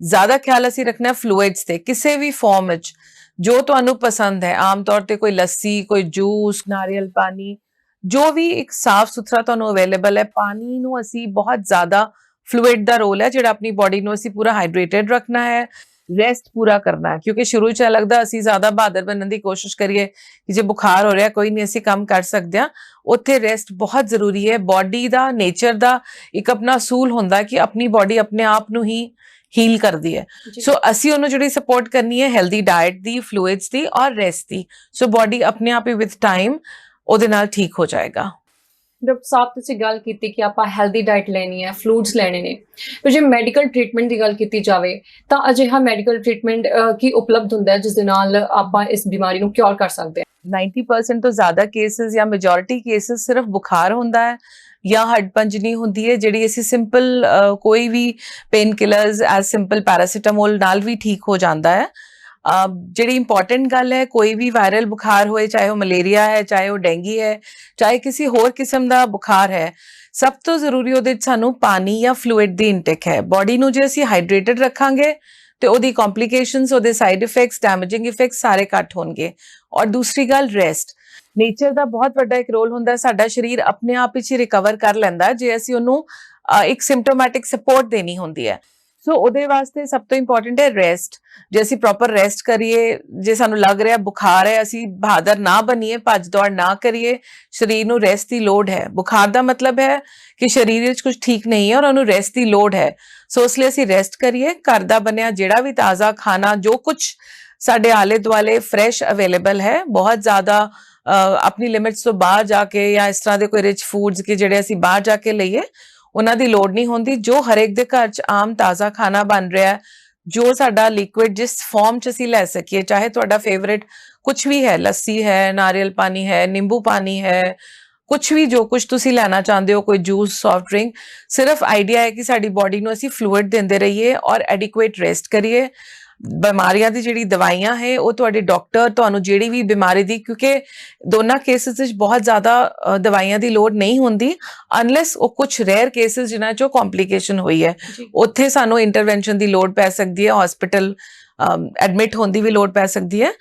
ਜ਼ਿਆਦਾ ਖਿਆਲ ਅਸੀਂ ਰੱਖਣਾ ਫਲੂਇਡਸ ਤੇ, ਕਿਸੇ ਵੀ ਫਾਰਮ ਵਿੱਚ ਜੋ ਤੁਹਾਨੂੰ ਪਸੰਦ ਹੈ। ਆਮ ਤੌਰ ਤੇ ਕੋਈ ਲੱਸੀ, ਕੋਈ ਜੂਸ, ਨਾਰੀਅਲ ਪਾਣੀ, ਜੋ ਵੀ ਇੱਕ ਸਾਫ਼ ਸੁਥਰਾ ਤੁਹਾਨੂੰ ਅਵੇਲੇਬਲ ਹੈ। ਪਾਣੀ ਨੂੰ ਅਸੀਂ ਬਹੁਤ ਜ਼ਿਆਦਾ, ਫਲੂਇਡ ਦਾ ਰੋਲ ਹੈ ਜਿਹੜਾ ਆਪਣੀ ਬਾਡੀ ਨੂੰ ਅਸੀਂ ਪੂਰਾ ਹਾਈਡਰੇਟਡ ਰੱਖਣਾ ਹੈ, ਰੈਸਟ ਪੂਰਾ ਕਰਨਾ ਹੈ। ਕਿਉਂਕਿ ਸ਼ੁਰੂ 'ਚ ਲੱਗਦਾ ਅਸੀਂ ਜ਼ਿਆਦਾ ਬਹਾਦਰ ਬਣਨ ਦੀ ਕੋਸ਼ਿਸ਼ ਕਰੀਏ ਕਿ ਜੇ ਬੁਖਾਰ ਹੋ ਰਿਹਾ ਕੋਈ ਨਹੀਂ ਅਸੀਂ ਕੰਮ ਕਰ ਸਕਦੇ ਹਾਂ, ਉੱਥੇ ਰੈਸਟ ਬਹੁਤ ਜ਼ਰੂਰੀ ਹੈ। ਬਾਡੀ ਦਾ, ਨੇਚਰ ਦਾ ਇੱਕ ਆਪਣਾ ਅਸੂਲ ਹੁੰਦਾ ਕਿ ਆਪਣੀ ਬਾਡੀ ਆਪਣੇ ਆਪ ਨੂੰ ਹੀ ਹੀਲ ਕਰਦੀ ਹੈ। ਸੋ ਅਸੀਂ ਉਹਨੂੰ ਜਿਹੜੀ ਸਪੋਰਟ ਕਰਨੀ ਹੈ ਹੈਲਦੀ ਡਾਇਟ ਦੀ, ਫਲੂਇਡਸ ਦੀ ਔਰ ਰੈਸਟ ਦੀ। ਸੋ ਬਾਡੀ ਆਪਣੇ ਆਪ ਹੀ ਵਿਦ ਟਾਈਮ ਉਹਦੇ ਨਾਲ ਠੀਕ ਹੋ ਜਾਏਗਾ। ਡਾਕਟਰ ਸਾਹਿਬ ਤੁਸੀਂ ਗੱਲ ਕੀਤੀ ਕਿ ਆਪਾਂ ਹੈਲਦੀ ਡਾਈਟ ਲੈਣੀ ਹੈ, ਫਲੂਡਸ ਲੈਣੇ ਨੇ, ਪਰ ਜੇ ਮੈਡੀਕਲ ਟ੍ਰੀਟਮੈਂਟ ਦੀ ਗੱਲ ਕੀਤੀ ਜਾਵੇ ਤਾਂ ਅਜਿਹਾ ਮੈਡੀਕਲ ਟ੍ਰੀਟਮੈਂਟ ਕੀ ਉਪਲਬਧ ਹੁੰਦਾ ਹੈ ਜਿਸ ਦੇ ਨਾਲ ਆਪਾਂ ਇਸ ਬਿਮਾਰੀ ਨੂੰ ਕਿਉਰ ਕਰ ਸਕਦੇ ਹਾਂ? 90% ਤੋਂ ਜ਼ਿਆਦਾ ਕੇਸਿਸ ਜਾਂ ਮੈਜੋਰਿਟੀ ਕੇਸਿਸ ਸਿਰਫ ਬੁਖਾਰ ਹੁੰਦਾ ਹੈ ਜਾਂ ਹੱਡਪੰਜਨੀ ਹੁੰਦੀ ਹੈ, ਜਿਹੜੀ ਅਸੀਂ ਸਿੰਪਲ ਕੋਈ ਵੀ pain killers as simple paracetamol ਨਾਲ ਵੀ ਠੀਕ ਹੋ ਜਾਂਦਾ ਹੈ। ਜਿਹੜੀ ਇੰਪੋਰਟੈਂਟ ਗੱਲ ਹੈ, ਕੋਈ ਵੀ ਵਾਇਰਲ ਬੁਖਾਰ ਹੋਏ, ਚਾਹੇ ਉਹ ਮਲੇਰੀਆ ਹੈ, ਚਾਹੇ ਉਹ ਡੇਂਗੀ ਹੈ, ਚਾਹੇ ਕਿਸੇ ਹੋਰ ਕਿਸਮ ਦਾ ਬੁਖਾਰ ਹੈ, ਸਭ ਤੋਂ ਜ਼ਰੂਰੀ ਉਹਦੇ 'ਚ ਸਾਨੂੰ ਪਾਣੀ ਜਾਂ ਫਲੂਇਡ ਦੀ ਇਨਟੇਕ ਹੈ। ਬਾਡੀ ਨੂੰ ਜੇ ਅਸੀਂ ਹਾਈਡਰੇਟਡ ਰੱਖਾਂਗੇ ਤੇ ਉਹਦੀ ਕੰਪਲਿਕੇਸ਼ਨਸ, ਉਹਦੇ ਸਾਈਡ ਇਫੈਕਟਸ, ਡੈਮੇਜਿੰਗ ਇਫੈਕਟਸ ਸਾਰੇ ਘੱਟ ਹੋਣਗੇ। ਔਰ ਦੂਸਰੀ ਗੱਲ ਰੈਸਟ, ਨੇਚਰ ਦਾ ਬਹੁਤ ਵੱਡਾ ਇੱਕ ਰੋਲ ਹੁੰਦਾ ਹੈ। ਸਾਡਾ ਸਰੀਰ ਆਪਣੇ ਆਪ ਵਿੱਚ ਹੀ ਰਿਕਵਰ ਕਰ ਲੈਂਦਾ ਜੇ ਅਸੀਂ ਉਹਨੂੰ ਇੱਕ ਸਿੰਪਟੋਮੈਟਿਕ ਸਪੋਰਟ ਦੇਣੀ ਹੁੰਦੀ ਹੈ। ਸੋ ਉਹਦੇ ਵਾਸਤੇ ਸਭ ਤੋਂ ਇੰਪੋਰਟੈਂਟ ਹੈ ਰੈਸਟ। ਜੇ ਅਸੀਂ ਪ੍ਰੋਪਰ ਰੈਸਟ ਕਰੀਏ, ਜੇ ਸਾਨੂੰ ਲੱਗ ਰਿਹਾ ਬੁਖਾਰ ਹੈ, ਅਸੀਂ ਬਹਾਦਰ ਨਾ ਬਣੀਏ, ਭੱਜ ਦੌੜ ਨਾ ਕਰੀਏ, ਸਰੀਰ ਨੂੰ ਰੈਸਟ ਦੀ ਲੋੜ ਹੈ। ਬੁਖਾਰ ਦਾ ਮਤਲਬ ਹੈ ਕਿ ਸਰੀਰ ਵਿੱਚ ਕੁਝ ਠੀਕ ਨਹੀਂ ਹੈ ਔਰ ਉਹਨੂੰ ਰੈਸਟ ਦੀ ਲੋੜ ਹੈ। ਸੋ ਇਸ ਲਈ ਅਸੀਂ ਰੈਸਟ ਕਰੀਏ, ਘਰ ਦਾ ਬਣਿਆ ਜਿਹੜਾ ਵੀ ਤਾਜ਼ਾ ਖਾਣਾ, ਜੋ ਕੁਝ ਸਾਡੇ ਆਲੇ ਦੁਆਲੇ ਫਰੈਸ਼ ਅਵੇਲੇਬਲ ਹੈ, ਬਹੁਤ ਜ਼ਿਆਦਾ ਆਪਣੀ ਲਿਮਿਟਸ ਤੋਂ ਬਾਹਰ ਜਾ ਕੇ ਜਾਂ ਇਸ ਤਰ੍ਹਾਂ ਦੇ ਕੋਈ ਰਿਚ ਫੂਡਸ ਕਿ ਜਿਹੜੇ ਅਸੀਂ ਬਾਹਰ ਜਾ ਕੇ ਲਈਏ, ਉਹਨਾਂ ਦੀ ਲੋੜ ਨਹੀਂ ਹੁੰਦੀ। ਜੋ ਹਰੇਕ ਦੇ ਘਰ 'ਚ ਆਮ ਤਾਜ਼ਾ ਖਾਣਾ ਬਣ ਰਿਹਾ, ਜੋ ਸਾਡਾ ਲਿਕੁਇਡ ਜਿਸ ਫਾਰਮ 'ਚ ਅਸੀਂ ਲੈ ਸਕੀਏ, ਚਾਹੇ ਤੁਹਾਡਾ ਫੇਵਰੇਟ ਕੁਝ ਵੀ ਹੈ, ਲੱਸੀ ਹੈ, ਨਾਰੀਅਲ ਪਾਣੀ ਹੈ, ਨਿੰਬੂ ਪਾਣੀ ਹੈ, ਕੁਝ ਵੀ ਜੋ ਕੁਝ ਤੁਸੀਂ ਲੈਣਾ ਚਾਹੁੰਦੇ ਹੋ, ਕੋਈ ਜੂਸ, ਸੌਫਟ ਡਰਿੰਕ, ਸਿਰਫ ਆਈਡੀਆ ਹੈ ਕਿ ਸਾਡੀ ਬਾਡੀ ਨੂੰ ਅਸੀਂ ਫਲੂਇਡ ਦਿੰਦੇ ਰਹੀਏ ਔਰ ਐਡਿਕੁਏਟ ਰੈਸਟ ਕਰੀਏ। ਬਿਮਾਰੀਆਂ ਦੀ ਜਿਹੜੀ ਦਵਾਈਆਂ ਹੈ ਉਹ ਤੁਹਾਡੇ ਡਾਕਟਰ ਤੁਹਾਨੂੰ ਜਿਹੜੀ ਵੀ ਬਿਮਾਰੀ ਦੀ, ਕਿਉਂਕਿ ਦੋਨਾਂ ਕੇਸਿਸ ਵਿੱਚ ਬਹੁਤ ਜ਼ਿਆਦਾ ਦਵਾਈਆਂ ਦੀ ਲੋੜ ਨਹੀਂ ਹੁੰਦੀ ਅਨਲੈਸ ਉਹ ਕੁਝ ਰੇਅਰ ਕੇਸਿਸ ਜਿਨ੍ਹਾਂ 'ਚੋਂ ਕੰਪਲਿਕੇਸ਼ਨ ਹੋਈ ਹੈ, ਉੱਥੇ ਸਾਨੂੰ ਇੰਟਰਵੈਂਸ਼ਨ ਦੀ ਲੋੜ ਪੈ ਸਕਦੀ ਹੈ, ਹਸਪੀਟਲ ਐਡਮਿਟ ਹੋਣ ਦੀ ਵੀ ਲੋੜ ਪੈ ਸਕਦੀ ਹੈ।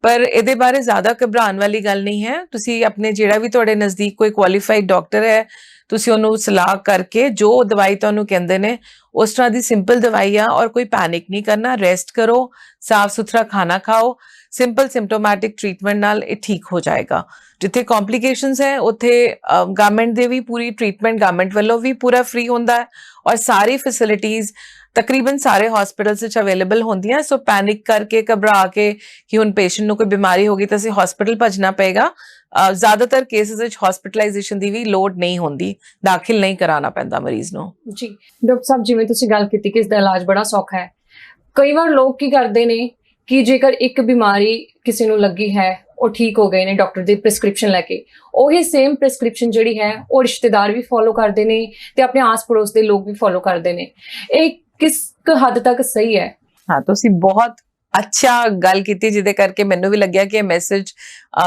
ਪਰ ਇਹਦੇ ਬਾਰੇ ਜ਼ਿਆਦਾ ਘਬਰਾਉਣ ਵਾਲੀ ਗੱਲ ਨਹੀਂ ਹੈ। ਤੁਸੀਂ ਆਪਣੇ ਜਿਹੜਾ ਵੀ ਤੁਹਾਡੇ ਨਜ਼ਦੀਕ ਕੋਈ ਕੁਆਲੀਫਾਈਡ ਡਾਕਟਰ ਹੈ, ਤੁਸੀਂ ਉਹਨੂੰ ਸਲਾਹ ਕਰਕੇ ਜੋ ਦਵਾਈ ਤੁਹਾਨੂੰ ਕਹਿੰਦੇ ਨੇ ਉਸ ਤਰ੍ਹਾਂ ਦੀ ਸਿੰਪਲ ਦਵਾਈ ਆ, ਔਰ ਕੋਈ ਪੈਨਿਕ ਨਹੀਂ ਕਰਨਾ, ਰੈਸਟ ਕਰੋ, ਸਾਫ਼ ਸੁਥਰਾ ਖਾਣਾ ਖਾਓ, ਸਿੰਪਲ ਸਿੰਪਟੋਮੈਟਿਕ ਟ੍ਰੀਟਮੈਂਟ ਨਾਲ ਇਹ ਠੀਕ ਹੋ ਜਾਏਗਾ। ਜਿੱਥੇ ਕੰਪਲਿਕੇਸ਼ਨਸ ਹੈ ਉੱਥੇ ਗਵਰਨਮੈਂਟ ਦੇ ਵੀ ਪੂਰੀ ਟ੍ਰੀਟਮੈਂਟ ਗਵਰਨਮੈਂਟ ਵੱਲੋਂ ਵੀ ਪੂਰਾ ਫ੍ਰੀ ਹੁੰਦਾ ਹੈ ਔਰ ਸਾਰੀ ਫੈਸਿਲਿਟੀਜ਼ ਤਕਰੀਬਨ ਸਾਰੇ ਹਸਪੀਟਲਸ ਵਿੱਚ ਅਵੇਲੇਬਲ ਹੁੰਦੀਆਂ। ਸੋ ਪੈਨਿਕ ਕਰਕੇ, ਘਬਰਾ ਕੇ ਕਿ ਹੁਣ ਪੇਸ਼ੈਂਟ ਨੂੰ ਕੋਈ ਬਿਮਾਰੀ ਹੋ ਗਈ ਤਾਂ ਅਸੀਂ ਹਸਪੀਟਲ ਭੱਜਣਾ ਪਏਗਾ, ਜ਼ਿਆਦਾਤਰ ਕੇਸਿਸ ਵਿੱਚ ਹਸਪੀਟਲਾਈਜੇਸ਼ਨ ਦੀ ਵੀ ਲੋੜ ਨਹੀਂ ਹੁੰਦੀ, ਦਾਖਲ ਨਹੀਂ ਕਰਾਉਣਾ ਪੈਂਦਾ ਮਰੀਜ਼ ਨੂੰ। ਜੀ ਡਾਕਟਰ ਸਾਹਿਬ, ਜਿਵੇਂ ਤੁਸੀਂ ਗੱਲ ਕੀਤੀ ਕਿ ਇਸ ਦਾ ਇਲਾਜ ਬੜਾ ਸੌਖਾ ਹੈ, ਕਈ ਵਾਰ ਲੋਕ ਕੀ ਕਰਦੇ ਨੇ ਕਿ ਜੇਕਰ ਇੱਕ ਬਿਮਾਰੀ ਕਿਸੇ ਨੂੰ ਲੱਗੀ ਹੈ, ਉਹ ਠੀਕ ਹੋ ਗਏ ਨੇ ਡਾਕਟਰ ਦੀ ਪ੍ਰਿਸਕ੍ਰਿਪਸ਼ਨ ਲੈ ਕੇ, ਉਹੀ ਸੇਮ ਪ੍ਰਿਸਕ੍ਰਿਪਸ਼ਨ ਜਿਹੜੀ ਹੈ ਉਹ ਰਿਸ਼ਤੇਦਾਰ ਵੀ ਫੋਲੋ ਕਰਦੇ ਨੇ ਤੇ ਆਪਣੇ ਆਸ ਪੜੋਸ ਦੇ ਲੋਕ ਵੀ ਫੋਲੋ ਕਰਦੇ ਨੇ। ਇਹ ਕਿਸ ਹੱਦ ਤੱਕ ਸਹੀ ਹੈ? ਹਾਂ, ਤੁਸੀਂ ਬਹੁਤ ਅੱਛਾ ਗੱਲ ਕੀਤੀ, ਜਿਹਦੇ ਕਰਕੇ ਮੈਨੂੰ ਵੀ ਲੱਗਿਆ ਕਿ ਇਹ ਮੈਸੇਜ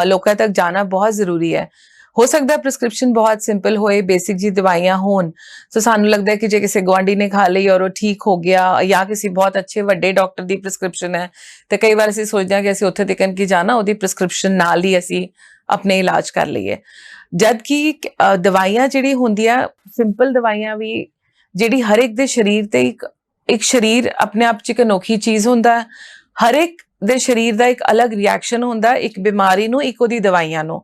ਲੋਕਾਂ ਤੱਕ ਜਾਣਾ ਬਹੁਤ ਜ਼ਰੂਰੀ ਹੈ। ਹੋ ਸਕਦਾ ਪ੍ਰਿਸਕ੍ਰਿਪਸ਼ਨ ਬਹੁਤ ਸਿੰਪਲ ਹੋਏ, ਬੇਸਿਕ ਜੀ ਦਵਾਈਆਂ ਹੋਣ, ਸੋ ਸਾਨੂੰ ਲੱਗਦਾ ਕਿ ਜੇ ਕਿਸੇ ਗੁਆਂਢੀ ਨੇ ਖਾ ਲਈ ਔਰ ਉਹ ਠੀਕ ਹੋ ਗਿਆ, ਜਾਂ ਕਿਸੇ ਬਹੁਤ ਅੱਛੇ ਵੱਡੇ ਡਾਕਟਰ ਦੀ ਪ੍ਰਿਸਕ੍ਰਿਪਸ਼ਨ ਹੈ, ਤੇ ਕਈ ਵਾਰ ਅਸੀਂ ਸੋਚਦੇ ਹਾਂ ਕਿ ਅਸੀਂ ਉੱਥੇ ਤੱਕ ਕੀ ਜਾਣਾ, ਉਹਦੀ ਪ੍ਰਿਸਕ੍ਰਿਪਸ਼ਨ ਨਾਲ ਹੀ ਅਸੀਂ ਆਪਣੇ ਇਲਾਜ ਕਰ ਲਈਏ। ਜਦ ਕਿ ਦਵਾਈਆਂ ਜਿਹੜੀ ਹੁੰਦੀਆਂ, ਸਿੰਪਲ ਦਵਾਈਆਂ ਵੀ, ਜਿਹੜੀ ਹਰ ਇੱਕ ਦੇ ਸਰੀਰ ਤੇ ਇੱਕ ਸਰੀਰ ਆਪਣੇ ਆਪ 'ਚ ਇੱਕ ਅਨੋਖੀ ਚੀਜ਼ ਹੁੰਦਾ, ਹਰ ਇੱਕ ਦੇ ਸਰੀਰ ਦਾ ਇੱਕ ਅਲੱਗ ਰਿਐਕਸ਼ਨ ਹੁੰਦਾ, ਇੱਕ ਬਿਮਾਰੀ ਨੂੰ, ਇੱਕ ਉਹਦੀ ਦਵਾਈਆਂ ਨੂੰ।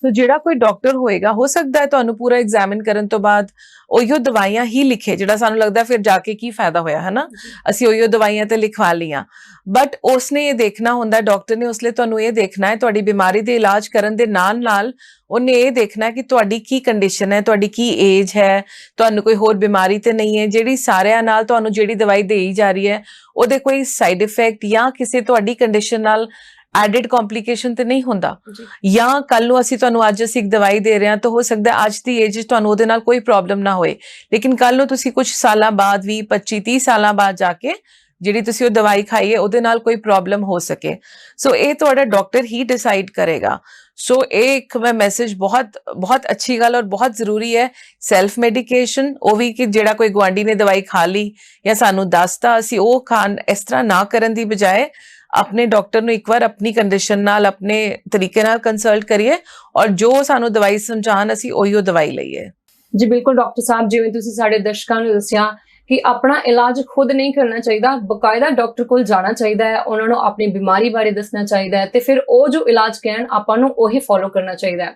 ਸੋ ਜਿਹੜਾ ਕੋਈ ਡਾਕਟਰ ਹੋਏਗਾ, ਹੋ ਸਕਦਾ ਹੈ ਤੁਹਾਨੂੰ ਪੂਰਾ ਐਗਜ਼ਾਮਿਨ ਕਰਨ ਤੋਂ ਬਾਅਦ ਉਹੀਓ ਦਵਾਈਆਂ ਹੀ ਲਿਖੇ, ਜਿਹੜਾ ਸਾਨੂੰ ਲੱਗਦਾ ਫਿਰ ਜਾ ਕੇ ਕੀ ਫਾਇਦਾ ਹੋਇਆ, ਹੈ ਨਾ, ਅਸੀਂ ਉਹੀਓ ਦਵਾਈਆਂ ਤੇ ਲਿਖਵਾ ਲਈਆਂ। ਬਟ ਉਸਨੇ ਇਹ ਦੇਖਣਾ ਹੁੰਦਾ, ਡਾਕਟਰ ਨੇ ਉਸ ਲਈ ਤੁਹਾਨੂੰ ਇਹ ਦੇਖਣਾ ਹੈ, ਤੁਹਾਡੀ ਬਿਮਾਰੀ ਦੇ ਇਲਾਜ ਕਰਨ ਦੇ ਨਾਲ ਨਾਲ ਉਹਨੇ ਇਹ ਦੇਖਣਾ ਕਿ ਤੁਹਾਡੀ ਕੀ ਕੰਡੀਸ਼ਨ ਹੈ, ਤੁਹਾਡੀ ਕੀ ਏਜ ਹੈ, ਤੁਹਾਨੂੰ ਕੋਈ ਹੋਰ ਬਿਮਾਰੀ ਤੇ ਨਹੀਂ ਹੈ, ਜਿਹੜੀ ਸਾਰਿਆਂ ਨਾਲ ਤੁਹਾਨੂੰ ਜਿਹੜੀ ਦਵਾਈ ਦੇਈ ਜਾ ਰਹੀ ਹੈ ਉਹਦੇ ਕੋਈ ਸਾਈਡ ਇਫੈਕਟ ਜਾਂ ਕਿਸੇ ਤੁਹਾਡੀ ਕੰਡੀਸ਼ਨ ਨਾਲ ਐਡਿਡ ਕੰਪਲਿਕੇਸ਼ਨ ਤੇ ਨਹੀਂ ਹੁੰਦਾ ਜੀ। ਜਾਂ ਕੱਲ ਨੂੰ ਅਸੀਂ ਤੁਹਾਨੂੰ ਅੱਜ ਅਸੀਂ ਇੱਕ ਦਵਾਈ ਦੇ ਰਹੇ ਹਾਂ ਤਾਂ ਹੋ ਸਕਦਾ ਹੈ ਅੱਜ ਦੀ ਏਜ 'ਚ ਤੁਹਾਨੂੰ ਉਹਦੇ ਨਾਲ ਕੋਈ ਪ੍ਰੋਬਲਮ ਨਾ ਹੋਏ, ਲੇਕਿਨ ਕੱਲ ਨੂੰ ਤੁਸੀਂ ਕੁਝ ਸਾਲਾਂ ਬਾਅਦ 20 25 30 ਸਾਲਾਂ ਬਾਅਦ ਜਾ ਕੇ ਜਿਹੜੀ ਤੁਸੀਂ ਉਹ ਦਵਾਈ ਖਾਈ ਹੈ ਉਹਦੇ ਨਾਲ ਕੋਈ ਪ੍ਰੋਬਲਮ ਹੋ ਸਕੇ। ਸੋ ਇਹ ਤੁਹਾਡਾ ਡਾਕਟਰ ਹੀ ਡਿਸਾਈਡ ਕਰੇਗਾ। ਸੋ ਇਹ ਇੱਕ ਮੈਂ ਮੈਸੇਜ ਬਹੁਤ ਅੱਛੀ ਗੱਲ ਔਰ ਬਹੁਤ ਜ਼ਰੂਰੀ ਹੈ। ਸੈਲਫ ਮੈਡੀਕੇਸ਼ਨ, ਉਹ ਵੀ ਕਿ ਜਿਹੜਾ ਕੋਈ ਗੁਆਂਢੀ ਨੇ ਦਵਾਈ ਖਾ ਲਈ ਜਾਂ ਸਾਨੂੰ ਦੱਸਤਾ ਅਸੀਂ ਉਹ ਖਾਣ, ਇਸ ਤਰ੍ਹਾਂ ਨਾ ਕਰਨ ਦੀ ਬਜਾਏ ਆਪਣੇ ਡਾਕਟਰ ਨੂੰ ਇੱਕ ਵਾਰ ਆਪਣੀ ਕੰਡੀਸ਼ਨ ਨਾਲ ਆਪਣੇ ਤਰੀਕੇ ਨਾਲ ਕੰਸਲਟ ਕਰੀਏ ਔਰ ਜੋ ਸਾਨੂੰ ਦਵਾਈ ਸਮਝਾਉਣ ਅਸੀਂ ਉਹੀਓ ਦਵਾਈ ਲਈਏ। ਜੀ ਬਿਲਕੁਲ ਡਾਕਟਰ ਸਾਹਿਬ, ਜਿਵੇਂ ਤੁਸੀਂ ਸਾਡੇ ਦਰਸ਼ਕਾਂ ਨੂੰ ਦੱਸਿਆ ਕਿ ਆਪਣਾ ਇਲਾਜ ਖੁਦ ਨਹੀਂ ਕਰਨਾ ਚਾਹੀਦਾ, ਬਕਾਇਦਾ ਡਾਕਟਰ ਕੋਲ ਜਾਣਾ ਚਾਹੀਦਾ ਹੈ, ਉਹਨਾਂ ਨੂੰ ਆਪਣੀ ਬਿਮਾਰੀ ਬਾਰੇ ਦੱਸਣਾ ਚਾਹੀਦਾ ਹੈ ਤੇ ਫਿਰ ਉਹ ਜੋ ਇਲਾਜ ਕਹਿਣ ਆਪਾਂ ਨੂੰ ਉਹੀ ਫੋਲੋ ਕਰਨਾ ਚਾਹੀਦਾ ਹੈ।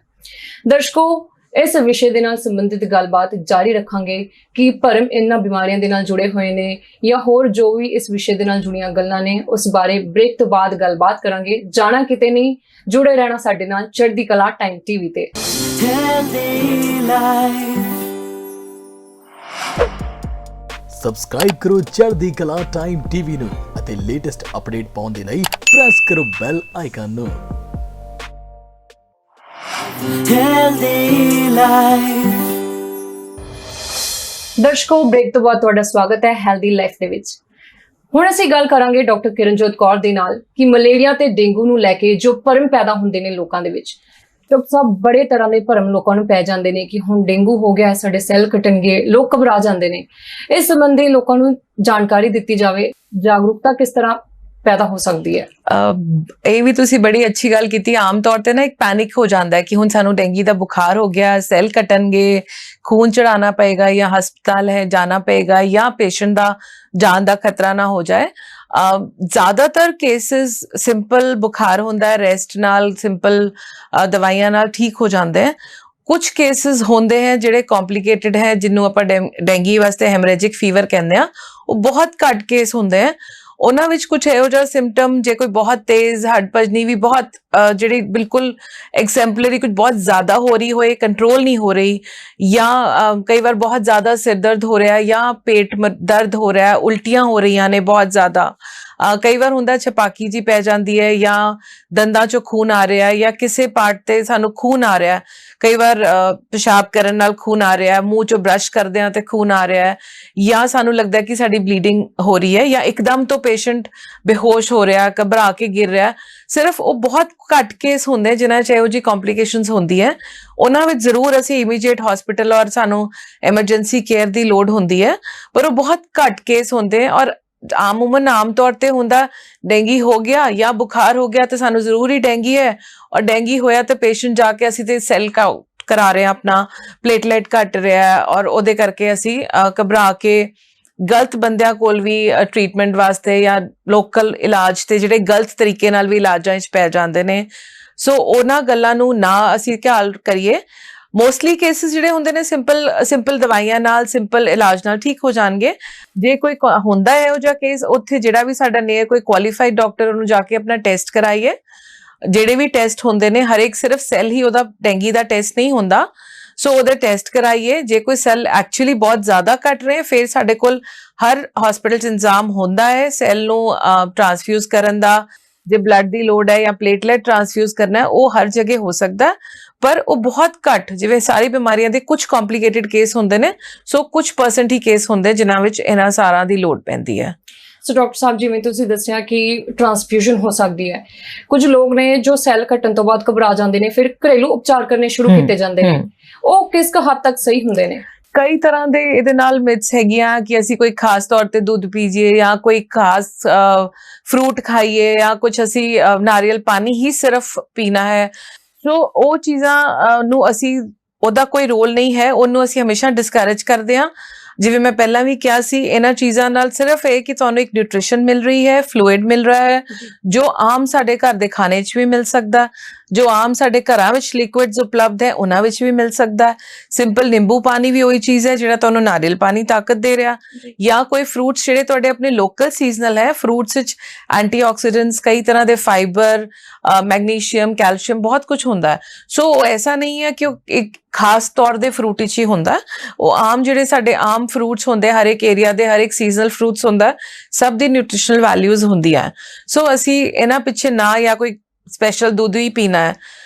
ਦਰਸ਼ਕੋ, ਇਸ ਵਿਸ਼ੇ ਦੇ ਨਾਲ ਸੰਬੰਧਿਤ ਗੱਲਬਾਤ ਜਾਰੀ ਰੱਖਾਂਗੇ ਕਿ ਭਰਮ ਇਹਨਾਂ ਬਿਮਾਰੀਆਂ ਦੇ ਨਾਲ ਜੁੜੇ ਹੋਏ ਨੇ ਜਾਂ ਹੋਰ ਜੋ ਵੀ ਇਸ ਵਿਸ਼ੇ ਦੇ ਨਾਲ ਜੁੜੀਆਂ ਗੱਲਾਂ ਨੇ ਉਸ ਬਾਰੇ ਬ੍ਰੇਕ ਤੋਂ ਬਾਅਦ ਗੱਲਬਾਤ ਕਰਾਂਗੇ। ਜਾਣਾ ਕਿਤੇ ਨਹੀਂ, ਜੁੜੇ ਰਹਿਣਾ ਸਾਡੇ ਨਾਲ ਚੜ੍ਹਦੀ ਕਲਾ ਟਾਈਮ ਟੀਵੀ ਤੇ। ਸਬਸਕ੍ਰਾਈਬ ਕਰੋ ਚੜ੍ਹਦੀ ਕਲਾ ਟਾਈਮ ਟੀਵੀ ਨੂੰ ਅਤੇ ਲੇਟੈਸਟ ਅਪਡੇਟ ਪਾਉਣ ਦੇ ਲਈ ਪ੍ਰੈਸ ਕਰੋ ਬੈਲ ਆਈਕਨ ਨੂੰ। ਦਰਸ਼ਕੋ, ਬ੍ਰੇਕ ਤੋਂ ਬਾਅਦ ਤੁਹਾਡਾ ਸਵਾਗਤ ਹੈ ਹੈਲਦੀ ਲਾਈਫ ਦੇ ਵਿੱਚ। ਹੁਣ ਅਸੀਂ ਗੱਲ ਕਰਾਂਗੇ ਡਾਕਟਰ ਕਿਰਨਜੋਤ ਕੌਰ ਦੇ ਨਾਲ ਕਿ ਮਲੇਰੀਆ ਤੇ ਡੇਂਗੂ ਨੂੰ ਲੈ ਕੇ ਜੋ ਭਰਮ ਪੈਦਾ ਹੁੰਦੇ ਨੇ ਲੋਕਾਂ ਦੇ ਵਿੱਚ। ਡਾਕਟਰ ਸਾਹਿਬ, ਬੜੇ ਤਰ੍ਹਾਂ ਦੇ ਭਰਮ ਲੋਕਾਂ ਨੂੰ ਪੈ ਜਾਂਦੇ ਨੇ ਕਿ ਹੁਣ ਡੇਂਗੂ ਹੋ ਗਿਆ, ਸਾਡੇ ਸੈੱਲ ਕੱਟਣਗੇ, ਲੋਕ ਘਬਰਾ ਜਾਂਦੇ ਨੇ। ਇਸ ਸੰਬੰਧੀ ਲੋਕਾਂ ਨੂੰ ਜਾਣਕਾਰੀ ਦਿੱਤੀ ਜਾਵੇ, ਜਾਗਰੂਕਤਾ ਕਿਸ ਤਰ੍ਹਾਂ ਪੈਦਾ ਹੋ ਸਕਦੀ ਹੈ? ਇਹ ਵੀ ਤੁਸੀਂ ਬੜੀ ਅੱਛੀ ਗੱਲ ਕੀਤੀ। ਆਮ ਤੌਰ ਤੇ ਨਾ ਇੱਕ ਪੈਨਿਕ ਹੋ ਜਾਂਦਾ ਹੈ ਕਿ ਹੁਣ ਸਾਨੂੰ ਡੇਂਗੀ ਦਾ ਬੁਖਾਰ ਹੋ ਗਿਆ, ਸੈੱਲ ਕੱਟਣਗੇ, ਖੂਨ ਚੜਾਉਣਾ ਪਏਗਾ ਜਾਂ ਹਸਪਤਾਲ ਹੈ ਜਾਣਾ ਪਏਗਾ ਜਾਂ ਪੇਸ਼ੈਂਟ ਦਾ ਜਾਨ ਦਾ ਖਤਰਾ ਨਾ ਹੋ ਜਾਏ। ਜ਼ਿਆਦਾਤਰ ਕੇਸਿਸ ਸਿੰਪਲ ਬੁਖਾਰ ਹੁੰਦਾ ਹੈ, ਰੈਸਟ ਨਾਲ, ਸਿੰਪਲ ਦਵਾਈਆਂ ਨਾਲ ਠੀਕ ਹੋ ਜਾਂਦੇ ਹੈ। ਕੁਝ ਕੇਸਿਸ ਹੁੰਦੇ ਹੈ ਜਿਹੜੇ ਕੰਪਲਿਕੇਟਿਡ ਹੈ, ਜਿਹਨੂੰ ਆਪਾਂ ਡੇਂਗੀ ਵਾਸਤੇ ਹੈਮਰੇਜਿਕ ਫੀਵਰ ਕਹਿੰਦੇ ਆ। ਉਹ ਬਹੁਤ ਘੱਟ ਕੇਸ ਹੁੰਦੇ ਹੈ। ਉਹਨਾਂ ਵਿੱਚ ਕੁਝ ਇਹੋ ਜਿਹਾ ਸਿੰਪਟਮ, ਜੇ ਕੋਈ ਬਹੁਤ ਤੇਜ਼ ਹੱਡਭਜਨੀ ਵੀ ਬਹੁਤ ਜਿਹੜੀ ਬਿਲਕੁਲ ਐਗਜ਼ੈਂਪਲਰੀ ਕੁਝ ਬਹੁਤ ਜ਼ਿਆਦਾ ਹੋ ਰਹੀ ਹੋਏ, ਕੰਟਰੋਲ ਨਹੀਂ ਹੋ ਰਹੀ, ਜਾਂ ਕਈ ਵਾਰ ਬਹੁਤ ਜ਼ਿਆਦਾ ਸਿਰ ਦਰਦ ਹੋ ਰਿਹਾ ਜਾਂ ਪੇਟ ਦਰਦ ਹੋ ਰਿਹਾ, ਉਲਟੀਆਂ ਹੋ ਰਹੀਆਂ ਨੇ ਬਹੁਤ ਜ਼ਿਆਦਾ, ਕਈ ਵਾਰ ਹੁੰਦਾ ਛਪਾਕੀ ਜੀ ਪੈ ਜਾਂਦੀ ਹੈ ਜਾਂ ਦੰਦਾਂ ਚੋਂ ਖੂਨ ਆ ਰਿਹਾ ਜਾਂ ਕਿਸੇ ਪਾਰਟ ਤੇ ਸਾਨੂੰ ਖੂਨ ਆ ਰਿਹਾ, ਕਈ ਵਾਰ ਪਿਸ਼ਾਬ ਕਰਨ ਨਾਲ ਖੂਨ ਆ ਰਿਹਾ, ਮੂੰਹ ਚੋਂ ਬ੍ਰਸ਼ ਕਰਦੇ ਆ ਤੇ ਖੂਨ ਆ ਰਿਹਾ ਹੈ, ਜਾਂ ਸਾਨੂੰ ਲੱਗਦਾ ਕਿ ਸਾਡੀ ਬਲੀਡਿੰਗ ਹੋ ਰਹੀ ਹੈ, ਜਾਂ ਇੱਕਦਮ ਤੋਂ ਪੇਸ਼ੈਂਟ ਬੇਹੋਸ਼ ਹੋ ਰਿਹਾ, ਘਬਰਾ ਕੇ ਗਿਰ ਰਿਹਾ। ਸਿਰਫ ਉਹ ਬਹੁਤ ਘੱਟ ਕੇਸ ਹੁੰਦੇ ਜਿਨ੍ਹਾਂ 'ਚ ਇਹੋ ਜਿਹੀ ਕੰਪਲਿਕੇਸ਼ਨਸ ਹੁੰਦੀ ਹੈ। ਉਹਨਾਂ ਵਿੱਚ ਜ਼ਰੂਰ ਅਸੀਂ ਇਮੀਡੀਏਟ ਹਸਪੀਟਲ ਔਰ ਸਾਨੂੰ ਐਮਰਜੈਂਸੀ ਕੇਅਰ ਦੀ ਲੋੜ ਹੁੰਦੀ ਹੈ, ਪਰ ਉਹ ਬਹੁਤ ਘੱਟ ਕੇਸ ਹੁੰਦੇ ਔਰ ਆਮ ਤੌਰ ਤੇ ਹੁੰਦਾ ਡੇਂਗੀ ਹੋ ਗਿਆ ਜਾਂ ਬੁਖਾਰ ਹੋ ਗਿਆ ਤੇ ਸਾਨੂੰ ਜ਼ਰੂਰੀ ਡੇਂਗੀ ਹੈ, ਔਰ ਡੇਂਗੀ ਹੋਇਆ ਤੇ ਪੇਸ਼ੈਂਟ ਜਾ ਕੇ ਅਸੀਂ ਤੇ ਸੈੱਲ ਕਰਾ ਰਹੇ ਹਾਂ, ਆਪਣਾ ਪਲੇਟਲੇਟ ਘਟ ਰਿਹਾ ਔਰ ਉਹਦੇ ਕਰਕੇ ਅਸੀਂ ਘਬਰਾ ਕੇ ਗਲਤ ਬੰਦਿਆਂ ਕੋਲ ਵੀ ਟ੍ਰੀਟਮੈਂਟ ਵਾਸਤੇ ਜਾਂ ਲੋਕਲ ਇਲਾਜ ਤੇ ਜਿਹੜੇ ਗਲਤ ਤਰੀਕੇ ਨਾਲ ਵੀ ਇਲਾਜਾਂ 'ਚ ਪੈ ਜਾਂਦੇ ਨੇ। ਸੋ ਉਹਨਾਂ ਗੱਲਾਂ ਨੂੰ ਨਾ ਅਸੀਂ ਖਿਆਲ ਕਰੀਏ। ਮੋਸਟਲੀ ਕੇਸਿਸ ਜਿਹੜੇ ਹੁੰਦੇ ਨੇ ਸਿੰਪਲ ਦਵਾਈਆਂ ਨਾਲ, ਸਿੰਪਲ ਇਲਾਜ ਨਾਲ ਠੀਕ ਹੋ ਜਾਣਗੇ। ਜੇ ਕੋਈ ਹੁੰਦਾ ਹੈ ਇਹੋ ਜਿਹਾ ਕੇਸ, ਉੱਥੇ ਜਿਹੜਾ ਵੀ ਸਾਡਾ ਨੀਅਰ ਕੋਈ ਕੁਆਲੀਫਾਈਡ ਡਾਕਟਰ, ਉਹਨੂੰ ਜਾ ਕੇ ਆਪਣਾ ਟੈਸਟ ਕਰਾਈਏ। ਜਿਹੜੇ ਵੀ ਟੈਸਟ ਹੁੰਦੇ ਨੇ, ਹਰੇਕ ਸਿਰਫ ਸੈੱਲ ਹੀ ਉਹਦਾ ਡੇਂਗੀ ਦਾ ਟੈਸਟ ਨਹੀਂ ਹੁੰਦਾ, ਸੋ ਉਹਦੇ ਟੈਸਟ ਕਰਾਈਏ। ਜੇ ਕੋਈ ਸੈੱਲ ਐਕਚੁਅਲੀ ਬਹੁਤ ਜ਼ਿਆਦਾ ਘਟ ਰਹੇ, ਫਿਰ ਸਾਡੇ ਕੋਲ ਹਰ ਹਸਪੀਟਲ 'ਚ ਇੰਤਜ਼ਾਮ ਹੁੰਦਾ ਹੈ ਸੈੱਲ ਨੂੰ ਟ੍ਰਾਂਸਫਿਊਜ਼ ਕਰਨ ਦਾ। ਜੇ ਬਲੱਡ ਦੀ ਲੋੜ ਹੈ ਜਾਂ ਪਲੇਟਲੇਟ ਟ੍ਰਾਂਸਫਿਊਜ਼ ਕਰਨਾ ਹੈ, ਉਹ ਹਰ ਜਗ੍ਹਾ ਹੋ ਸਕਦਾ, ਪਰ ਉਹ ਬਹੁਤ ਘੱਟ, ਜਿਵੇਂ ਸਾਰੀ ਬਿਮਾਰੀਆਂ ਦੇ ਕੁਝ ਕੰਪਲਿਕੇਟਿਡ ਕੇਸ ਹੁੰਦੇ ਨੇ, ਸੋ ਕੁਝ % ਹੀ ਕੇਸ ਹੁੰਦੇ ਜਿਨ੍ਹਾਂ ਵਿੱਚ ਇਹਨਾਂ ਸਾਰਾਂ ਦੀ ਲੋੜ ਪੈਂਦੀ ਹੈ। ਸੋ ਡਾਕਟਰ ਸਾਹਿਬ, ਜਿਵੇਂ ਤੁਸੀਂ ਦੱਸਿਆ ਕਿ ਟ੍ਰਾਂਸਫਿਊਜ਼ਨ ਹੋ ਸਕਦੀ ਹੈ, ਕੁਝ ਲੋਕ ਨੇ ਜੋ ਸੈੱਲ ਕੱਟਣ ਤੋਂ ਬਾਅਦ ਘਬਰਾ ਜਾਂਦੇ ਨੇ, ਫਿਰ ਘਰੇਲੂ ਉਪਚਾਰ ਕਰਨੇ ਸ਼ੁਰੂ ਕੀਤੇ ਜਾਂਦੇ ਨੇ, ਉਹ ਕਿਸ ਕੁ ਹੱਦ ਤੱਕ ਸਹੀ ਹੁੰਦੇ ਨੇ? ਕਈ ਤਰ੍ਹਾਂ ਦੇ ਇਹਦੇ ਨਾਲ ਮਿਥਸ ਹੈਗੀਆਂ ਕਿ ਅਸੀਂ ਕੋਈ ਖਾਸ ਤੌਰ ਤੇ ਦੁੱਧ ਪੀਜੀਏ ਜਾਂ ਕੋਈ ਖਾਸ ਫਰੂਟ ਖਾਈਏ ਜਾਂ ਕੁਝ ਅਸੀਂ ਨਾਰੀਅਲ ਪਾਣੀ ਹੀ ਸਿਰਫ ਪੀਣਾ ਹੈ। ਸੋ ਉਹ ਚੀਜ਼ਾਂ ਨੂੰ ਅਸੀਂ, ਉਹਦਾ ਕੋਈ ਰੋਲ ਨਹੀਂ ਹੈ, ਉਹਨੂੰ ਅਸੀਂ ਹਮੇਸ਼ਾ ਡਿਸਕਰੇਜ ਕਰਦੇ ਹਾਂ। ਜਿਵੇਂ ਮੈਂ ਪਹਿਲਾਂ ਵੀ ਕਿਹਾ ਸੀ, ਇਹਨਾਂ ਚੀਜ਼ਾਂ ਨਾਲ ਸਿਰਫ ਇਹ ਕਿ ਤੁਹਾਨੂੰ ਇੱਕ ਨਿਊਟ੍ਰੀਸ਼ਨ ਮਿਲ ਰਹੀ ਹੈ, ਫਲੂਇਡ ਮਿਲ ਰਿਹਾ ਹੈ, ਜੋ ਆਮ ਸਾਡੇ ਘਰ ਦੇ ਖਾਣੇ 'ਚ ਵੀ ਮਿਲ ਸਕਦਾ, ਜੋ ਆਮ ਸਾਡੇ ਘਰਾਂ ਵਿੱਚ ਲਿਕੁਇਡਸ ਉਪਲਬਧ ਹੈ ਉਹਨਾਂ ਵਿੱਚ ਵੀ ਮਿਲ ਸਕਦਾ ਹੈ। ਸਿੰਪਲ ਨਿੰਬੂ ਪਾਣੀ ਵੀ ਉਹੀ ਚੀਜ਼ ਹੈ ਜਿਹੜਾ ਤੁਹਾਨੂੰ ਨਾਰੀਅਲ ਪਾਣੀ ਤਾਕਤ ਦੇ ਰਿਹਾ, ਜਾਂ ਕੋਈ ਫਰੂਟਸ ਜਿਹੜੇ ਤੁਹਾਡੇ ਆਪਣੇ ਲੋਕਲ ਸੀਜ਼ਨਲ ਹੈ। ਫਰੂਟਸ ਵਿੱਚ ਐਂਟੀਆਕਸੀਡੈਂਟਸ, ਕਈ ਤਰ੍ਹਾਂ ਦੇ ਫਾਈਬਰ, ਮੈਗਨੀਸ਼ੀਅਮ, ਕੈਲਸ਼ੀਅਮ, ਬਹੁਤ ਕੁਝ ਹੁੰਦਾ ਹੈ। ਸੋ ਐਸਾ ਨਹੀਂ ਹੈ ਕਿ ਖਾਸ ਤੌਰ ਦੇ ਫਰੂਟ ਵਿੱਚ ਹੀ ਹੁੰਦਾ। ਉਹ ਆਮ ਜਿਹੜੇ ਸਾਡੇ ਆਮ ਫਰੂਟਸ ਹੁੰਦੇ ਹਰ ਇੱਕ ਏਰੀਆ ਦੇ, ਹਰ ਇੱਕ ਸੀਜ਼ਨਲ ਫਰੂਟਸ ਹੁੰਦਾ, ਸਭ ਦੀ ਨਿਊਟ੍ਰੀਸ਼ਨਲ ਵੈਲਿਊਜ਼ ਹੁੰਦੀਆਂ। ਸੋ ਅਸੀਂ ਇਹਨਾਂ ਪਿੱਛੇ ਨਾ ਜਾਂ ਕੋਈ ਸਪੈਸ਼ਲ ਦੁੱਧ ਹੀ ਪੀਣਾ ਹੈ,